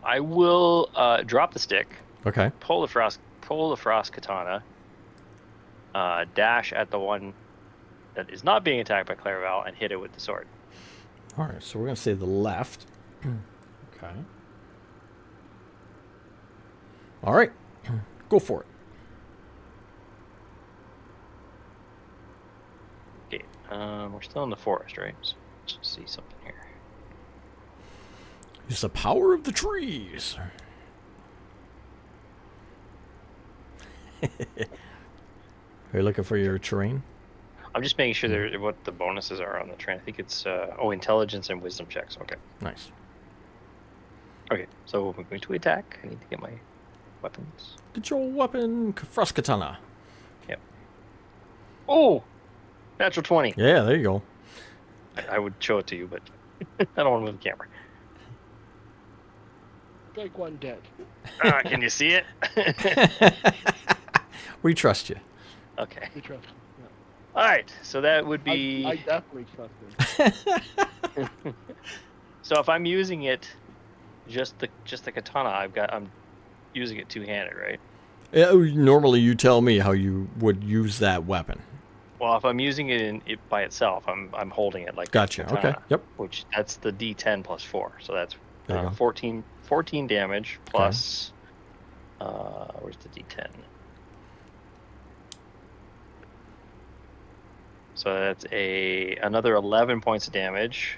I will drop the stick, Okay. pull the frost katana, dash at the one that is not being attacked by Clairval, and hit it with the sword. All right, so we're going to say the left. Okay. All right. Go for it. Okay, we're still in the forest, right? So let's see something here. Use the power of the trees. Are you looking for your terrain? I'm just making sure what the bonuses are on the train. I think it's intelligence and wisdom checks. Okay. Nice. Okay, so we're going to attack. I need to get my weapons. Get your weapon, Frost Katana. Yep. Oh, natural 20. Yeah, there you go. I would show it to you, but I don't want to move the camera. Like one dead. Can you see it? We trust you. Okay. We trust him. Yeah. All right. So that would be. I definitely trust him. So if I'm using it, just the katana, I'm using it two-handed, right? Normally, you tell me how you would use that weapon. Well, if I'm using it by itself, I'm holding it like Gotcha. katana, Okay. Yep. Which that's the D10 plus 4, so that's There you go. 14 damage plus. Where's the D10? So that's another 11 points of damage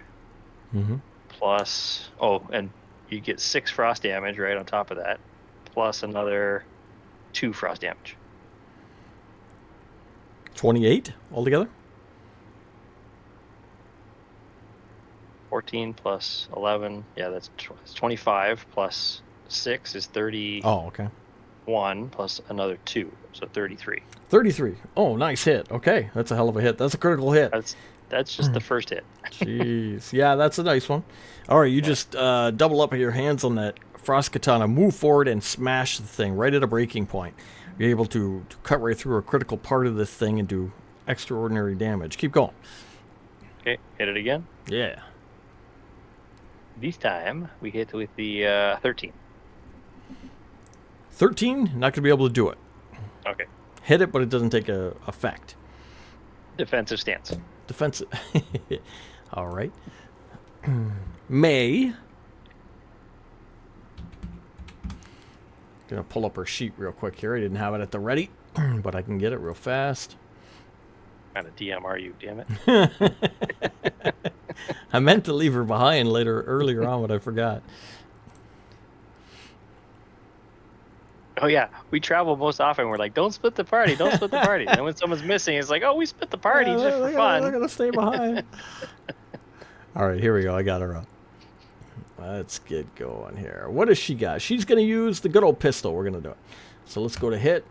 Mm-hmm. plus and you get 6 frost damage right on top of that, plus another 2 frost damage. 28 altogether. 14 plus 11, yeah, that's 25 plus 6 is 30. Oh, okay. 1 plus another 2, so 33. 33. Oh, nice hit. Okay, that's a hell of a hit. That's a critical hit. That's just the first hit. Jeez. Yeah, that's a nice one. All right, you just double up your hands on that Frost Katana, move forward, and smash the thing right at a breaking point. You're able to cut right through a critical part of this thing and do extraordinary damage. Keep going. Okay, hit it again. Yeah. This time we hit with the 13. 13, not going to be able to do it. Okay. Hit it, but it doesn't take a effect. Defensive stance. Defensive. All right. May. Gonna pull up her sheet real quick here. I didn't have it at the ready, but I can get it real fast. Kind of DM are you, damn it. I meant to leave her behind earlier on, but I forgot. Oh yeah, we travel most often. We're like, don't split the party, don't split the party. And when someone's missing, it's like, oh, we split the party just for fun. I'm gonna stay behind. All right, here we go. I got her up. Let's get going here. What does she got? She's gonna use the good old pistol. We're gonna do it. So let's go to hit.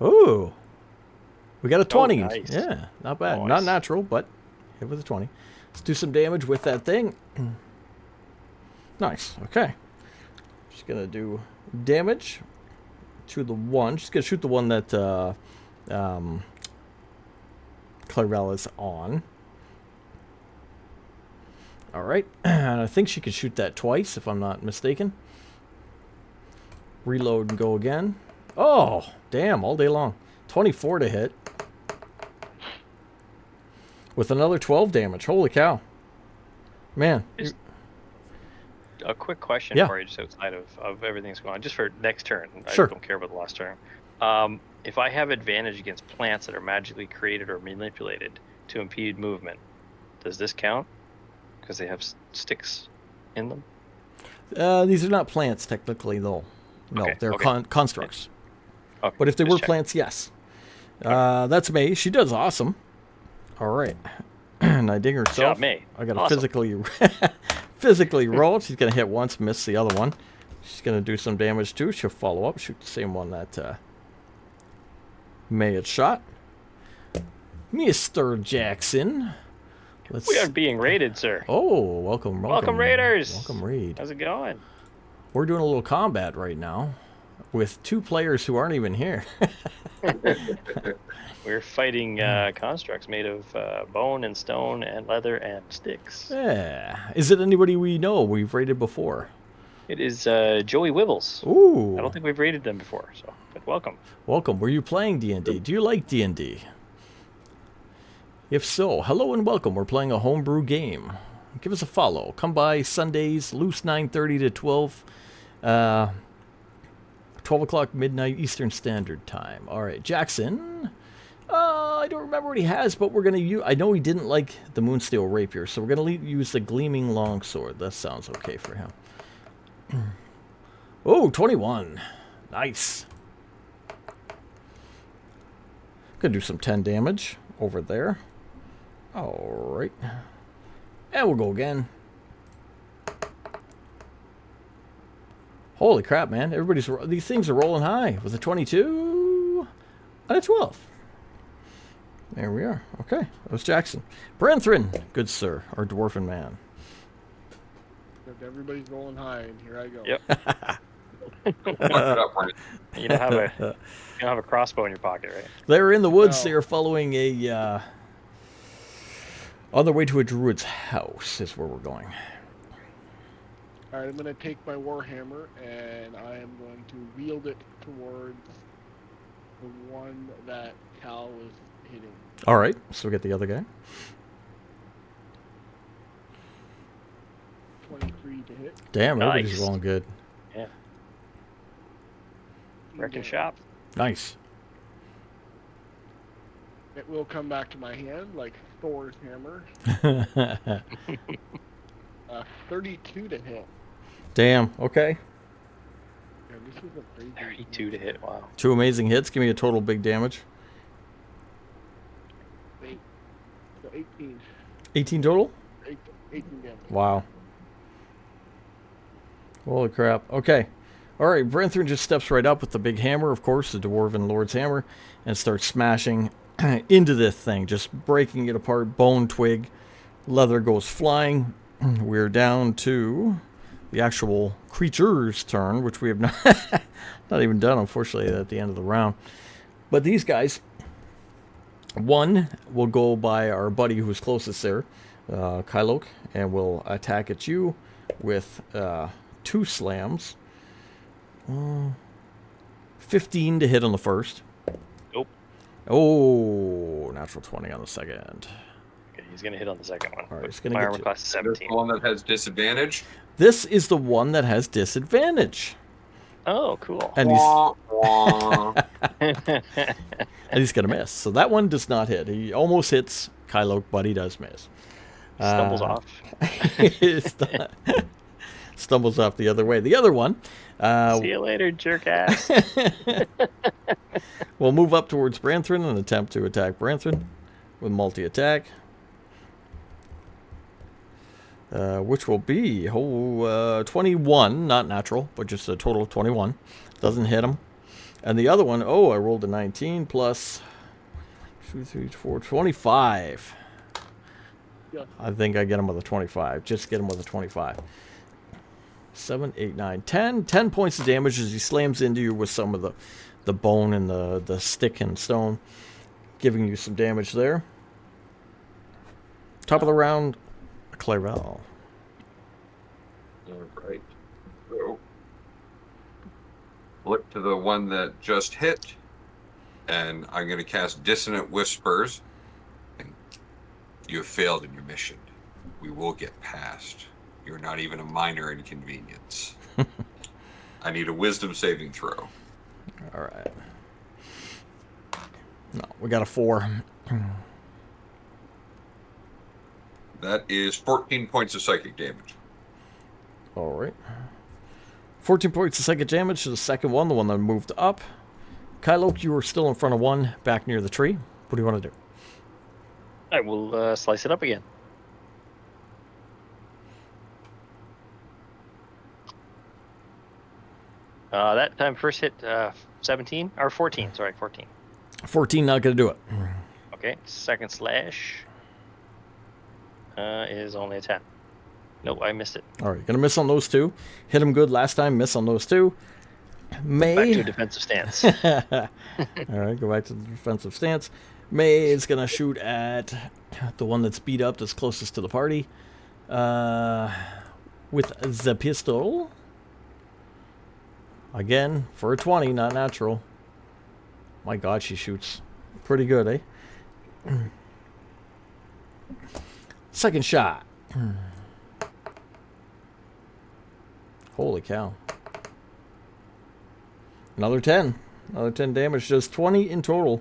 Ooh, we got a 20. Nice. Yeah, not bad. Nice. Not natural, but hit with a 20. Let's do some damage with that thing. Nice. Okay. She's gonna do damage to the one. She's gonna shoot the one that Clarabelle is on. All right, and I think she can shoot that twice, if I'm not mistaken. Reload and go again. Oh, damn! All day long. 24 to hit with another 12 damage. Holy cow! Man. Just a quick question Yeah. for you, just outside of everything that's going on, just for next turn. Sure. I don't care about the last turn. If I have advantage against plants that are magically created or manipulated to impede movement, does this count? Because they have sticks in them? These are not plants technically, though. No, Okay, they're okay. constructs. Okay, But if they just were checking. plants, yes. That's May. She does awesome. All right. And I dig herself. Job, May. I got to Awesome. physically roll. She's going to hit once, miss the other one. She's going to do some damage too. She'll follow up, shoot the same one that May had shot. Mr. Jackson. We are being raided, sir. Oh, welcome. Welcome, Raiders. Welcome, Raid. How's it going? We're doing a little combat right now with 2 players who aren't even here. We're fighting constructs made of bone and stone and leather and sticks. Yeah. Is it anybody we know we've raided before? It is Joey Wibbles. Ooh. I don't think we've raided them before, so but welcome. Welcome. Were you playing D&D? Do you like D&D? If so, hello and welcome. We're playing a homebrew game. Give us a follow. Come by Sundays, loose 9:30 to 12. 12 o'clock midnight Eastern Standard Time. All right, Jackson. I don't remember what he has, but we're going to use... I know he didn't like the Moonsteel Rapier, so we're going to use the Gleaming Longsword. That sounds okay for him. Oh, 21. Nice. Gonna do some 10 damage over there. All right. And we'll go again. Holy crap, man. These things are rolling high with a 22 and a 12. There we are. Okay. That was Jackson. Brenthrin. Good sir. Our dwarfen man. If everybody's rolling high, and here I go. Yep. Look it up, Brent. You don't have a crossbow in your pocket, right? They're in the woods. No. They are following a... on their way to a druid's house is where we're going. All right, I'm going to take my warhammer and I am going to wield it towards the one that Cal was hitting. All right. So we get the other guy. 23 to hit. Damn, everybody's Nice. rolling good. Yeah. Wrecking shop. Nice. It will come back to my hand like Thor's hammer. 32 to hit. Damn. Okay. Yeah, this is a crazy 32 to hit. Wow. 2 amazing hits. Give me a total big damage. So 18. 18 total? 18 damage. Wow. Holy crap. Okay. All right, Branthren just steps right up with the big hammer, of course, the Dwarven Lord's hammer, and starts smashing into this thing, just breaking it apart, bone, twig, leather goes flying. We're down to the actual creature's turn, which we have not, not even done, unfortunately, at the end of the round. But these guys, one will go by our buddy who's closest there, Kylok, and will attack at you with 2 slams. 15 to hit on the first. Nope. Oh, natural 20 on the second. Okay, he's gonna hit on the second one. All right, but it's gonna my get armor you. class is This 17. one that has disadvantage. This is the one that has disadvantage. Oh, cool. And he's, Wah, wah. and he's going to miss. So that one does not hit. He almost hits Kylok, but he does miss. Stumbles off. Stumbles off the other way. The other one See you later, jerk ass. will move up towards Branthren and attempt to attack Branthren with multi-attack. Which will be 21, not natural, but just a total of 21. Doesn't hit him. And the other one, I rolled a 19 plus 2, 3, 4, 25. Yeah. I think I get him with a 25. Just get him with a 25. 7, 8, 9, 10. 10 points of damage as he slams into you with some of the bone and the stick and stone, giving you some damage there. Top of the round, Clairel. All right. So, look to the one that just hit, and I'm going to cast Dissonant Whispers. You have failed in your mission. We will get past. You're not even a minor inconvenience. I need a wisdom saving throw. All right. No, we got a 4. That is 14 points of psychic damage. All right. 14 points of psychic damage to the second one, the one that moved up. Kylok, you are still in front of one, back near the tree. What do you want to do? I will slice it up again. That time first hit 17 or 14. Sorry, 14. 14, not going to do it. Okay, second slash is only a 10. Nope, I missed it. All right, going to miss on those 2. Hit him good last time, miss on those 2. May. Back to a defensive stance. All right, go back to the defensive stance. May is going to shoot at the one that's beat up, that's closest to the party. With the pistol. Again, for a 20, not natural. My God, she shoots pretty good, eh? Second shot. Holy cow. Another 10. Another 10 damage. Just 20 in total.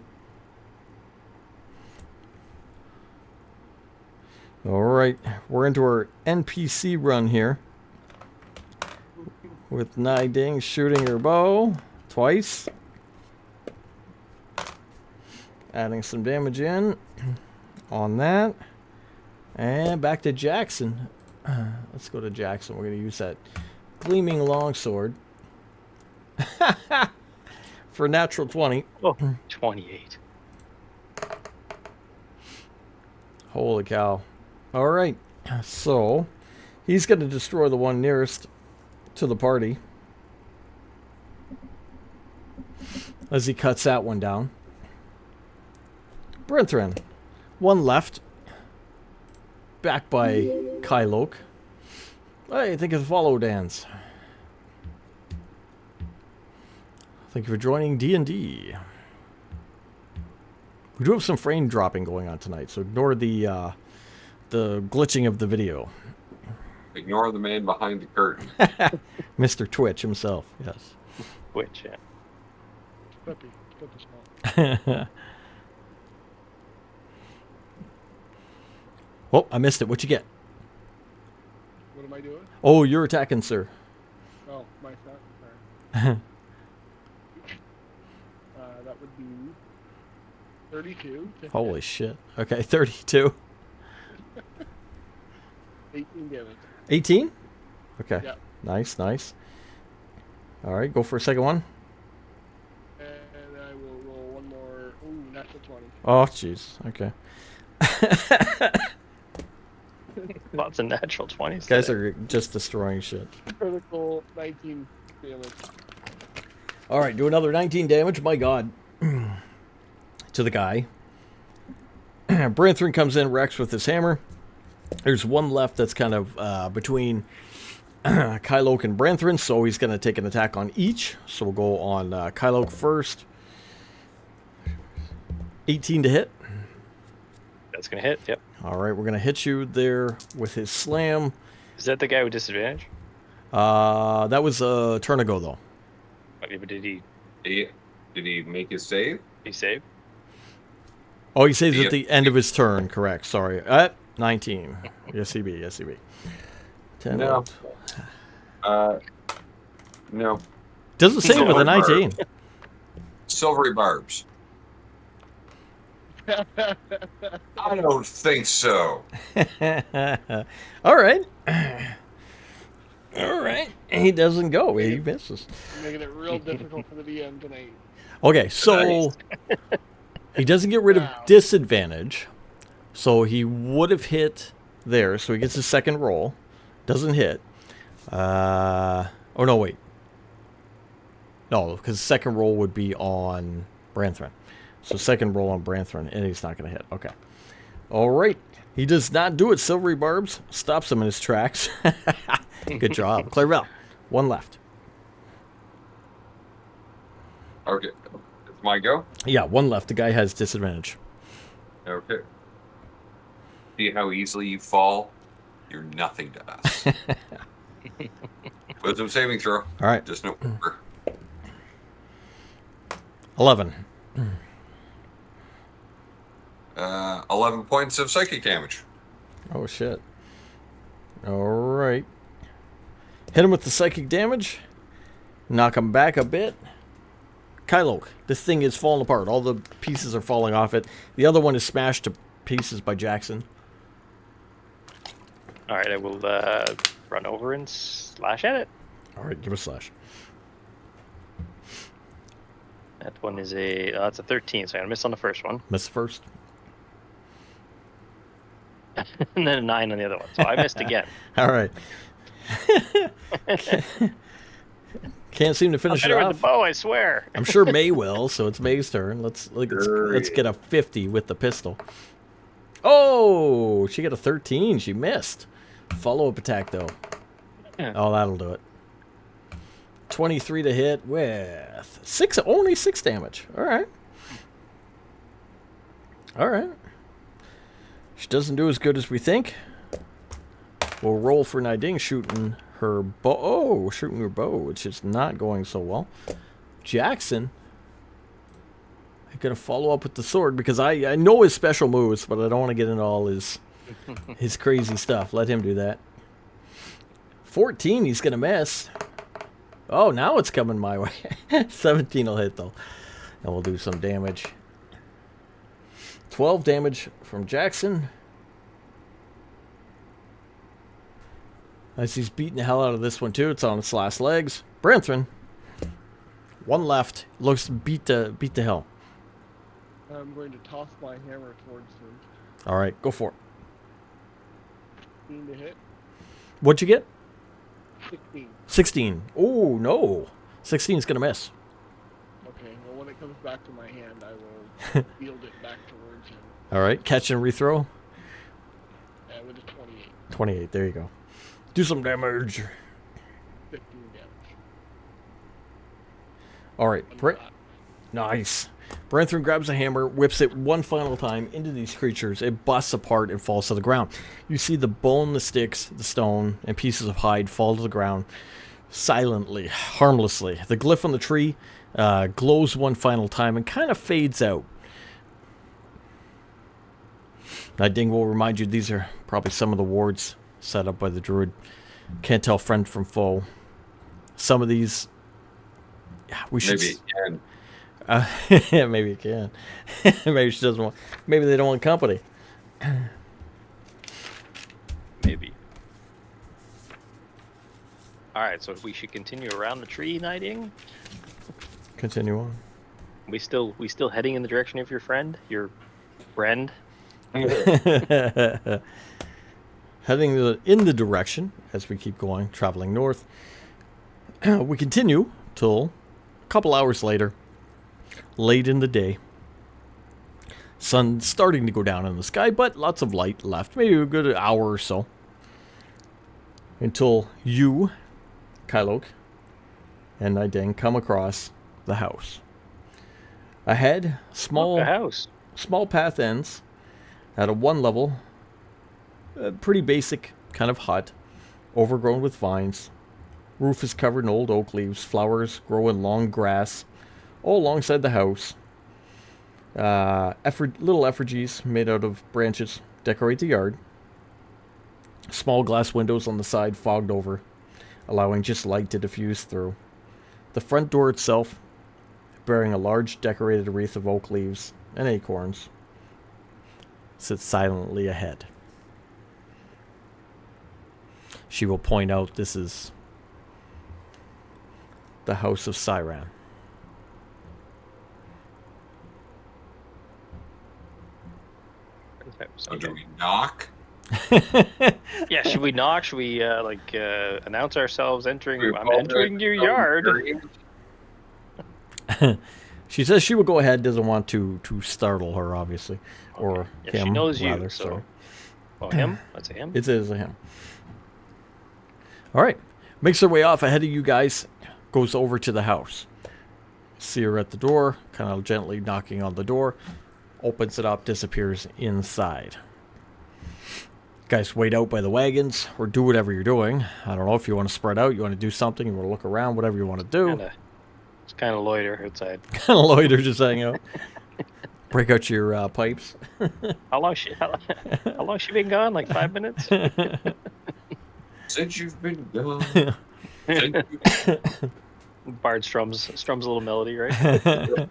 Alright. We're into our NPC run here. With Niding shooting her bow. Twice. Adding some damage in. On that. And back to Jackson. Let's go to Jackson. We're going to use that Gleaming Longsword. For a natural 20. Oh, 28. Holy cow. Alright. So, he's going to destroy the one nearest to the party. As he cuts that one down. Branthren. One left. Back by Kylok. Hey, think of the follow, Dans. Thank you for joining D&D. We do have some frame dropping going on tonight, so ignore the glitching of the video. Ignore the man behind the curtain. Mr. Twitch himself, yes. Which, yeah. Peppy. Peppy small. Oh, I missed it. What'd you get? What am I doing? Oh, you're attacking, sir. Oh, my son. Sorry. That would be 32. to Holy hit, shit. Okay, 32. 18 damage. 18? Okay. Yeah. Nice, nice. All right, go for a second one. And I will roll one more. Ooh, natural 20. Oh, jeez. Okay. Lots of natural 20s. Guys today. are just destroying shit. Critical 19 damage. All right, do another 19 damage. My God. To the guy. Branthrin comes in, wrecks with his hammer. There's one left that's kind of between Kyloke and Branthrin, so he's going to take an attack on each. So we'll go on Kyloke first. 18 to hit. That's going to hit. Yep. All right, we're going to hit you there with his slam. Is that the guy with disadvantage? That was a turn ago, though. Okay, but did he Did he make his save? save? Oh, he saves Yeah. at the end of his turn. Correct. Sorry. 19. Yes, he be. Yes, he be. 10. No. No. Doesn't save with a 19. Silvery barbs. I don't think so. All right. All right. He doesn't go. He misses. Making it real difficult for the DM tonight. Okay, so he doesn't get rid of Wow. disadvantage. So he would have hit there. So he gets his second roll. Doesn't hit. Oh, no, wait. No, because the second roll would be on Branthrin. So second roll on Branthrin, and he's not going to hit. Okay. All right. He does not do it. Silvery Barbs stops him in his tracks. Good job. Clarabelle, one left. Okay. It's my go? Yeah, one left. The guy has disadvantage. Okay. See how easily you fall? You're nothing to us. Wisdom saving throw. All right. Just no. 11. 11 points of psychic damage. Oh, shit. All right. Hit him with the psychic damage. Knock him back a bit. Kyloke, this thing is falling apart. All the pieces are falling off it. The other one is smashed to pieces by Jackson. All right, I will run over and slash at it. All right, give a slash. That one is that's a 13, so I'm gonna miss on the first one, Miss first. and then a 9 on the other one. So I missed again. All right. Can't seem to finish it Better with off. the bow, I swear. I'm sure May will, so it's May's turn. Let's get a 50 with the pistol. Oh, she got a 13. She missed. Follow-up attack, though. Yeah. Oh, that'll do it. 23 to hit with only 6 damage. All right. All right. She doesn't do as good as we think. We'll roll for Niding shooting her bow. Oh, shooting her bow, which is not going so well. Jackson. I'm going to follow up with the sword because I know his special moves, but I don't want to get into all his crazy stuff. Let him do that. 14, he's going to miss. Oh, now it's coming my way. 17 will hit, though. And we'll do some damage. 12 damage from Jackson. As he's beating the hell out of this one, too. It's on its last legs. Branthrin. One left. Looks beat the hell. I'm going to toss my hammer towards him. All right, go for it. 16 to hit. What'd you get? 16. 16. Oh, no. 16 is going to miss. Okay, well, when it comes back to my hand, I will wield it back towards him All right, catch and rethrow. with a 28. 28, there you go. Do some damage. 15 damage. All right, On Brent. that. Nice. Branthrin grabs a hammer, whips it one final time into these creatures. It busts apart and falls to the ground. You see the bone, the sticks, the stone, and pieces of hide fall to the ground silently, harmlessly. The glyph on the tree glows one final time and kind of fades out. Niding will remind you these are probably some of the wards set up by the druid. Can't tell friend from foe. Some of these, we should. Maybe it can. Yeah, maybe it can. Maybe she doesn't want. Maybe they don't want company. Maybe. All right, so we should continue around the tree, Niding. Continue on. We still heading in the direction of your friend, Heading in the direction as we keep going, traveling north. We continue till a couple hours later, late in the day. Sun starting to go down in the sky, but lots of light left. Maybe a good hour or so. Until you, Kylok, and Niding come across the house. Ahead, the house. small path ends at a one level, pretty basic kind of hut, overgrown with vines. Roof is covered in old oak leaves. Flowers grow in long grass, all alongside the house. Little effigies made out of branches decorate the yard. Small glass windows on the side fogged over, allowing just light to diffuse through. The front door itself, bearing a large decorated wreath of oak leaves and acorns, sits silently ahead. She will point out this is the House of Cyran. So do we knock? Yeah, should we knock? Should we announce ourselves entering? We I'm both entering your have yard. experience. She says she will go ahead, doesn't want to startle her, obviously. Or Yeah, him, she knows you, rather, so. sorry. Oh, him? That's a him. It is a him. All right. Makes her way off ahead of you guys. Goes over to the house. See her at the door, kind of gently knocking on the door. Opens it up, disappears inside. Guys, wait out by the wagons or do whatever you're doing. I don't know if you want to spread out, you want to do something, you want to look around, whatever you want to do. It's kind of loiter outside. Kind of loiter, just hang out. Break out your pipes. How long she been gone? Like 5 minutes? Since you've been gone. Bard strums a little melody, right?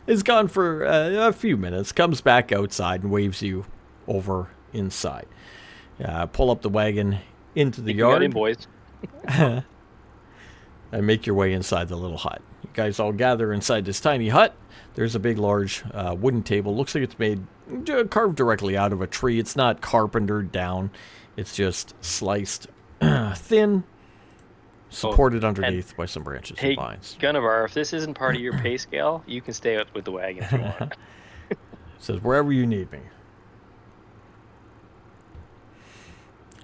It's gone for a few minutes. Comes back outside and waves you over inside. Pull up the wagon into the yard. Got in, boys. And make your way inside the little hut. You guys all gather inside this tiny hut. There's a big, large wooden table. Looks like it's made, carved directly out of a tree. It's not carpentered down. It's just sliced thin, supported underneath by some branches and vines. Gunnavar, if this isn't part of your pay scale, you can stay out with the wagon if you want. Says, wherever you need me.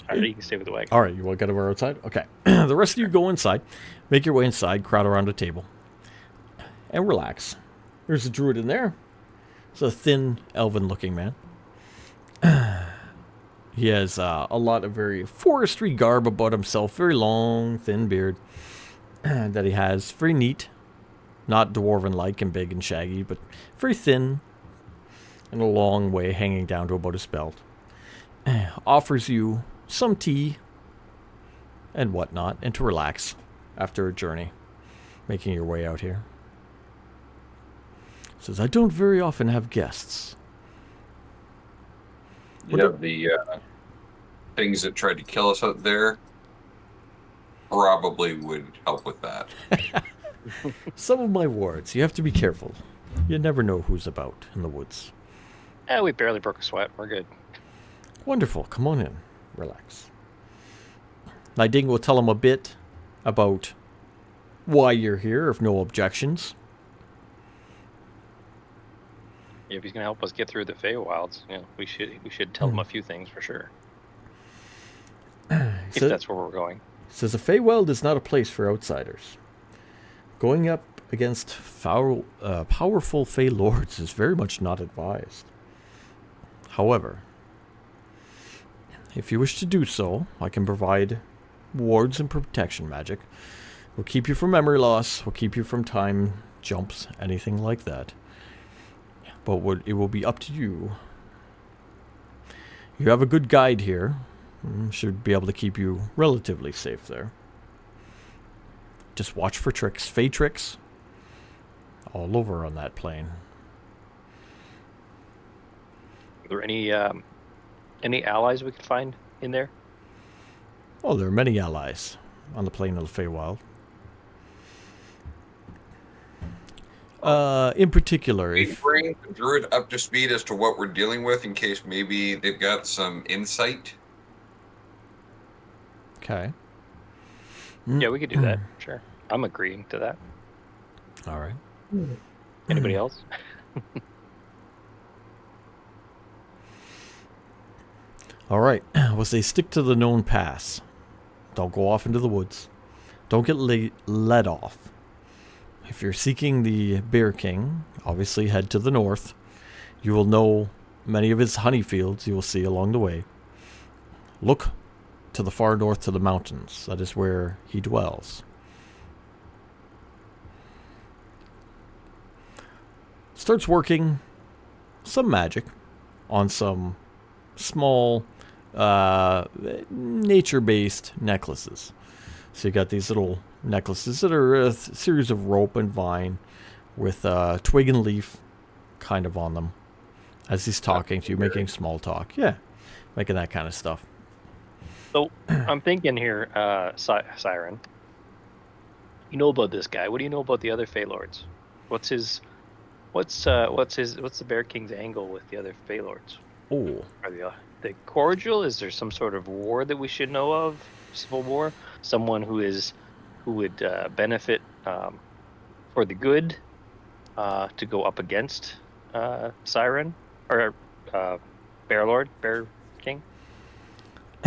All right, you can stay with the wagon. All right, you want to go outside? Okay. The rest of you go inside. Make your way inside, crowd around a table, and relax. There's a druid in there. It's a thin, elven-looking man. He has a lot of very forestry garb about himself. Very long, thin beard that he has. Very neat. Not dwarven-like and big and shaggy, but very thin and a long way hanging down to about his belt. Offers you some tea and whatnot, and to relax after a journey, making your way out here. Says, I don't very often have guests. The things that tried to kill us out there probably would help with that. Some of my wards, you have to be careful. You never know who's about in the woods. We barely broke a sweat. We're good. Wonderful. Come on in. Relax. Niding will tell him a bit about why you're here, if no objections. If he's gonna help us get through the Feywilds, we should tell him a few things for sure. If that's where we're going. Says the Feywild is not a place for outsiders. Going up against powerful Fey lords is very much not advised. However, if you wish to do so, I can provide wards and protection magic. We'll keep you from memory loss. We'll keep you from time jumps, anything like that. But it will be up to you. You have a good guide here. Should be able to keep you relatively safe there. Just watch for tricks. Fey tricks. All over on that plane. Are there any allies we could find in there? Oh, there are many allies. on the plane of the Feywild. In particular, We if bring the druid up to speed as to what we're dealing with in case maybe they've got some insight. okay, Yeah, we could do that. Sure. I'm agreeing to that. all right. Anybody else? All right. Well, say stick to the known paths. Don't go off into the woods. Don't get led off. If you're seeking the Bear King, obviously head to the north. You will know many of his honey fields you will see along the way. Look to the far north to the mountains. That is where he dwells. Starts working some magic on some small nature-based necklaces. So you got these little necklaces that are a series of rope and vine with twig and leaf kind of on them. As he's talking to you, making small talk. Yeah, making that kind of stuff. So I'm thinking here, Siren. You know about this guy. What do you know about the other Fey Lords? What's the Bear King's angle with the other Fey Lords? Oh, Are they cordial? Is there some sort of war that we should know of? Civil war? Someone who would benefit for the good to go up against Siren or Bear King?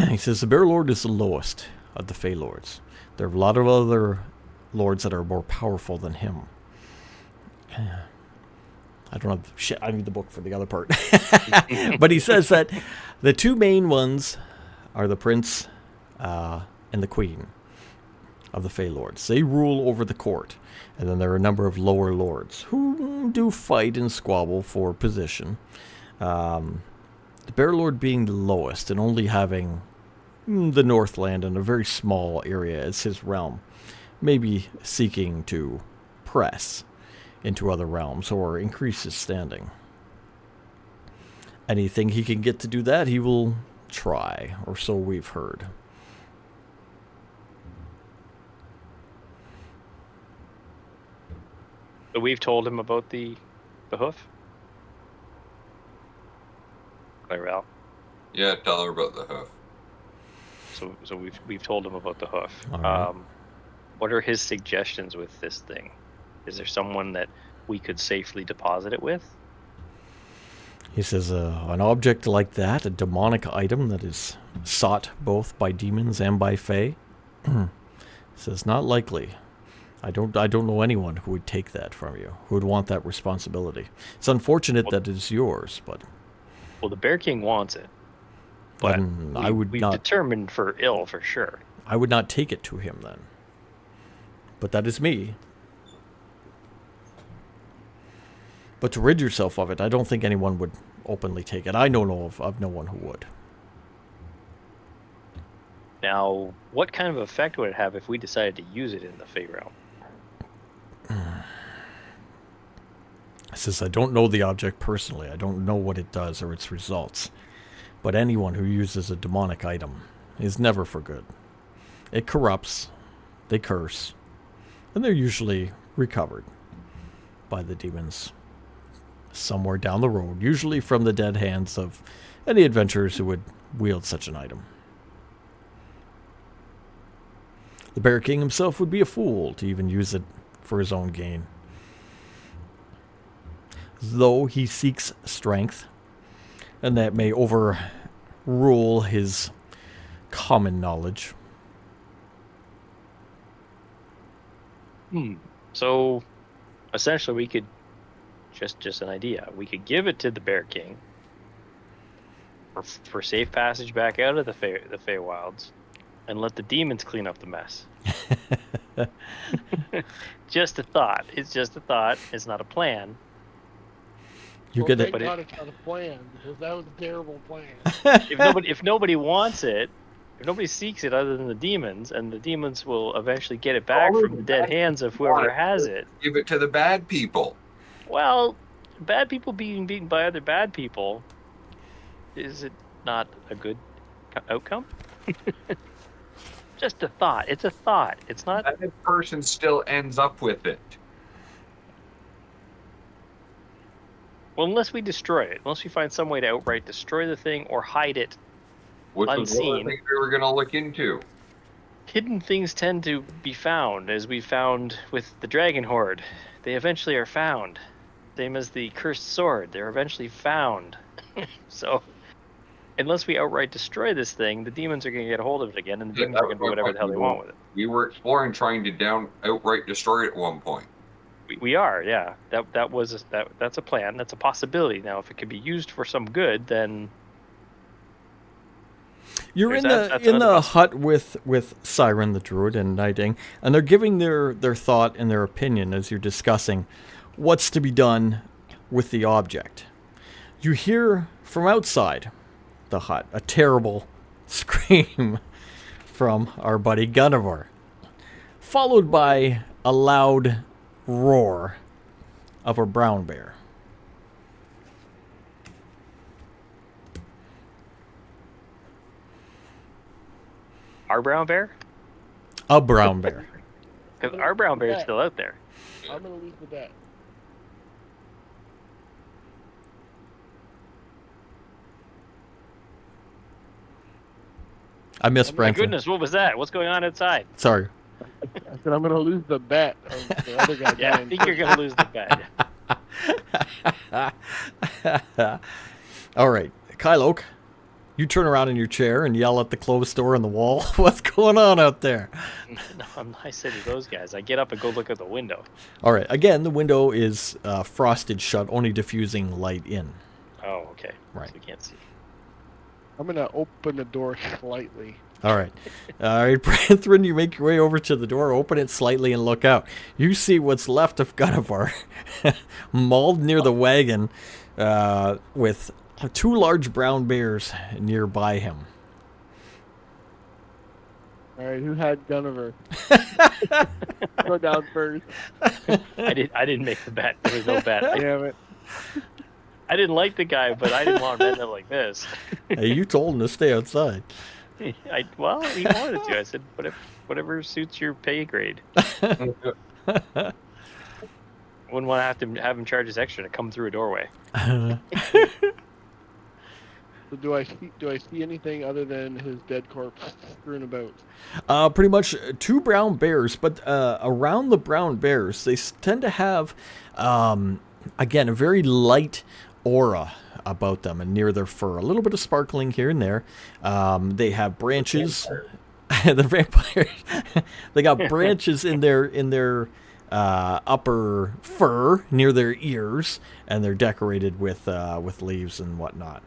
he says the Bear Lord is the lowest of the Fey Lords. There are a lot of other lords that are more powerful than him. I don't have shit. I need the book for the other part. But he says that the two main ones are the prince and the queen of the Fey Lords. They rule over the court. And then there are a number of lower lords who do fight and squabble for position. The Bear Lord being the lowest and only having the Northland and a very small area as his realm. Maybe seeking to press into other realms or increase his standing. Anything he can get to do that, he will try, or so we've heard. So we've told him about the hoof. Clarel. Yeah, tell her about the hoof. So we've told him about the hoof. All right. What are his suggestions with this thing? Is there someone that we could safely deposit it with? He says an object like that, a demonic item that is sought both by demons and by Fae, says not likely. I don't know anyone who would take that from you, who would want that responsibility. It's unfortunate that it's yours, but well, the Bear King wants it. But we've determined for ill for sure. I would not take it to him then. But that is me. But to rid yourself of it, I don't think anyone would openly take it. I know of no one who would. Now, what kind of effect would it have if we decided to use it in the Fey realm? It says, I don't know the object personally. I don't know what it does or its results. But anyone who uses a demonic item is never for good. It corrupts, they curse, and they're usually recovered by the demons somewhere down the road, usually from the dead hands of any adventurers who would wield such an item. The Bear King himself would be a fool to even use it for his own gain. Though he seeks strength, and that may overrule his common knowledge. So, essentially, we could just an idea. We could give it to the Bear King for safe passage back out of the Feywilds, and let the demons clean up the mess. Just a thought. It's just a thought. It's not a plan. You Well, get thank it. God it's not a plan, because that was a terrible plan. If nobody wants it, if nobody seeks it other than the demons, and the demons will eventually get it back from the dead hands of whoever has it. Give it to the bad people. Well, bad people being beaten by other bad people, is it not a good outcome? Just a thought. It's a thought. It's not. That person still ends up with it. Well, unless we destroy it, unless we find some way to outright destroy the thing or hide it. Which was one of Unseen. the things we were going to look into. Hidden things tend to be found, as we found with the Dragon Horde. They eventually are found. Same as the Cursed Sword. They're eventually found. So, unless we outright destroy this thing, the demons are going to get a hold of it again, and the Yeah, demons are that going to do was whatever the hell they want with it. We were exploring trying to outright destroy it at one point. We are, yeah. That's a plan. That's a possibility. Now, if it could be used for some good, then You're There's in that- the that's in the another hut with Siren the Druid and Nighting, and they're giving their thought and their opinion as you're discussing what's to be done with the object. You hear from outside the hut a terrible scream from our buddy Gunivor, followed by a loud roar of a brown bear. our brown bear? A brown bear. Because our brown bear is still out there. I'm gonna lose the bet. I missed My Branson. goodness, what was that? What's going on outside? Sorry. I said I'm gonna lose the bet of the other guy Yeah, I dying think you're going to lose the bet. All right, Kyloke, you turn around in your chair and yell at the closed door on the wall. What's going on out there? No, I said to those guys, I get up and go look out the window. All right, again, the window is frosted shut, only diffusing light in. Oh, okay. Right. So we can't see. I'm gonna open the door slightly. All right, Brethren, you make your way over to the door, open it slightly, and look out. You see what's left of Gunivor, mauled near the wagon, with two large brown bears nearby him. All right, who had Gunniver? Go down first. I didn't make the bet. There was no bet. Damn it. I didn't like the guy, but I didn't want to end up like this. Hey, you told him to stay outside. Well, he wanted to. I said, whatever suits your pay grade. Wouldn't want to have him charge us extra to come through a doorway. So do I see anything other than his dead corpse strewn about? Pretty much two brown bears, but around the brown bears, they tend to have, again, a very light aura about them and near their fur. A little bit of sparkling here and there. They have branches. The vampires. They got branches in their upper fur near their ears, and they're decorated with leaves and whatnot.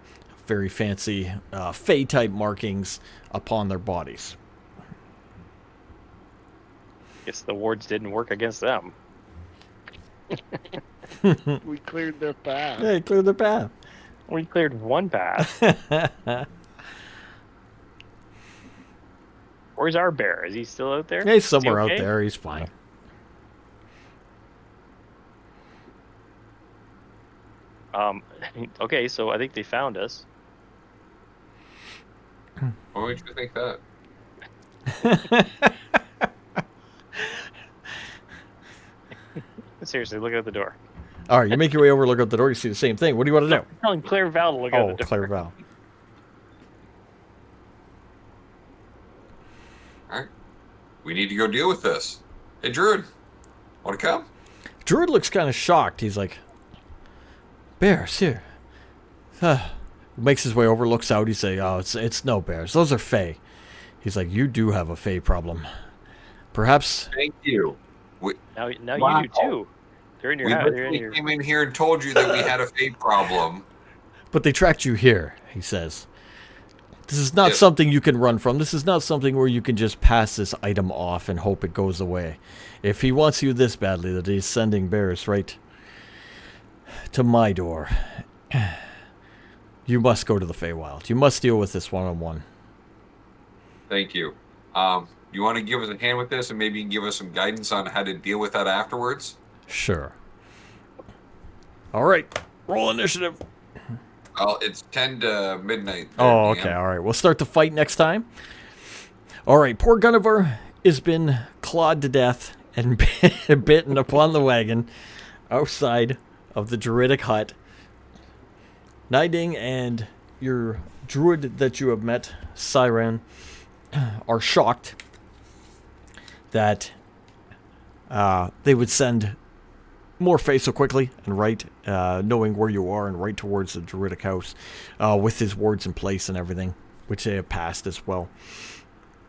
Very fancy Fey type markings upon their bodies. Guess the wards didn't work against them. We cleared their path. Yeah, clear their path. We cleared one path. Where's our bear? Is he still out there? He's Is he somewhere okay? out there. He's fine. Okay, so I think they found us. What makes you think that? Seriously, look out the door. All right, you make your way over, look out the door, you see the same thing. What do you want to do? I'm telling Claire Val to look out Oh, the door. Claire Val. All right. We need to go deal with this. Hey, Druid. Want to come? Druid looks kind of shocked. He's like, bears here. Makes his way over, looks out. He's like, oh, it's no bears. Those are Fey. He's like, you do have a Fey problem. Perhaps. Thank you. Now Wow. you do too. They're in your We house. They're in literally your... came in here and told you that we had a fate problem. But they tracked you here, he says. This is not Yep. something you can run from. This is not something where you can just pass this item off and hope it goes away. If he wants you this badly that he's sending bears right to my door, you must go to the Feywild. You must deal with this one-on-one. Thank you. You want to give us a hand with this and maybe you can give us some guidance on how to deal with that afterwards? Sure. All right. Roll initiative. Well, it's 10 to midnight. Oh, there, okay. DM. All right. We'll start the fight next time. All right, poor Gunnivar has been clawed to death and bitten upon the wagon outside of the druidic hut. Niding and your druid that you have met, Siren, are shocked that they would send more faith so quickly and right, knowing where you are and right towards the druidic house with his wards in place and everything, which they have passed as well.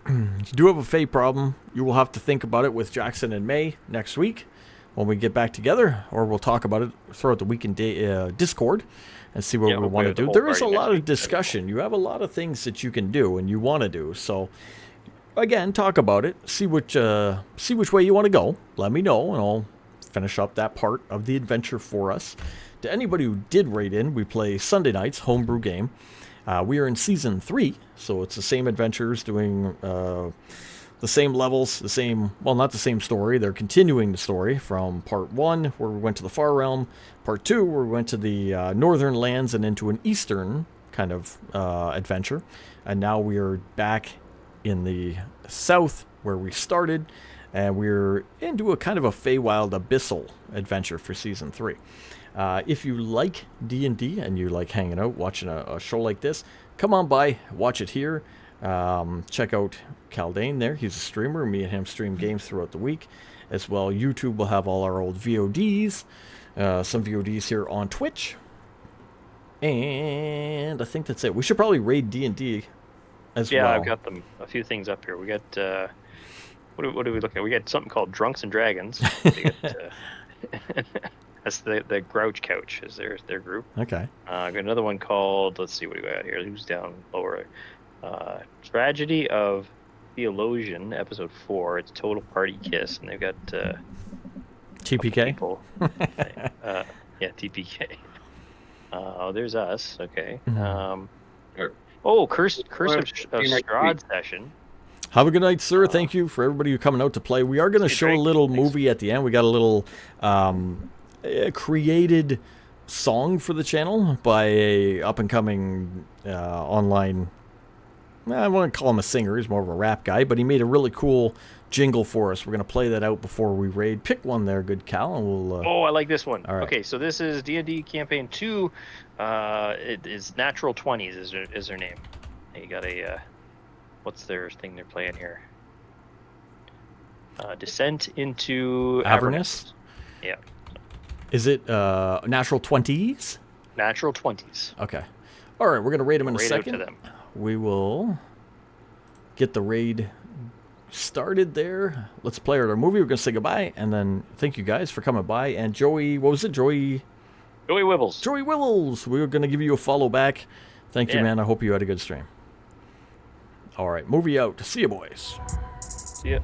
You do have a Fae problem. You will have to think about it with Jackson and May next week when we get back together, or we'll talk about it throughout the week in Discord and see what we want to do. There is a lot of discussion. You have a lot of things that you can do and you want to do. So, again, talk about it. See which way you want to go. Let me know, and I'll finish up that part of the adventure for us. To anybody who did raid in, we play Sunday nights, homebrew game. We are in Season 3, so it's the same adventures, doing the same levels, not the same story. They're continuing the story from Part 1, where we went to the Far Realm, Part 2, where we went to the Northern Lands and into an Eastern kind of adventure. And now we are back in the South, where we started, and we're into a kind of a Feywild Abyssal adventure for Season 3. If you like D&D and you like hanging out, watching a show like this, come on by, watch it here. Check out Caldane there. He's a streamer. Me and him stream games throughout the week. As well, YouTube will have all our old VODs. Some VODs here on Twitch. And I think that's it. We should probably raid D&D as well. Yeah, I've got a few things up here. We got, what do we look at? We got something called Drunks and Dragons. That's the Grouch Couch is their group. Okay. I got another one called, let's see, what do we got here? Who's down lower? Tragedy of Theologian, episode 4. It's Total Party Kiss, and they've got TPK. People. Yeah, TPK. There's us. Okay. Curse of Strahd session. Have a good night, sir. Thank you for everybody who coming out to play. We are going to show a little movie at the end. We got a little created song for the channel by a up-and-coming online, I wouldn't call him a singer, he's more of a rap guy, but he made a really cool jingle for us. We're going to play that out before we raid. Pick one there, good Cal, and we'll... I like this one. All right. Okay, so this is D&D Campaign 2. It is Natural 20s is their name. You got a... what's their thing they're playing here? Descent into Avernus? Yeah. Is it Natural 20s? Natural 20s. Okay. All right, we're going to raid them in a second. Out to them. We will get the raid started there. Let's play our movie. We're going to say goodbye, and then thank you guys for coming by. And Joey, what was it? Joey Wibbles. Joey Wibbles. We were going to give you a follow back. Thank you, man. I hope you had a good stream. All right, movie out. See you, boys. See ya.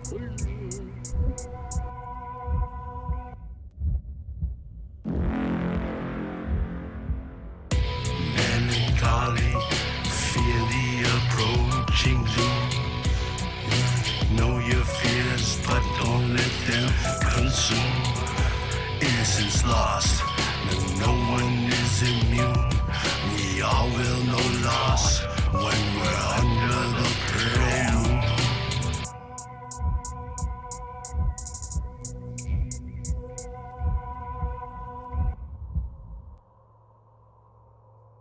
Melancholy, fear the approaching doom. Know your fears, but don't let them consume. Innocence lost, no one is in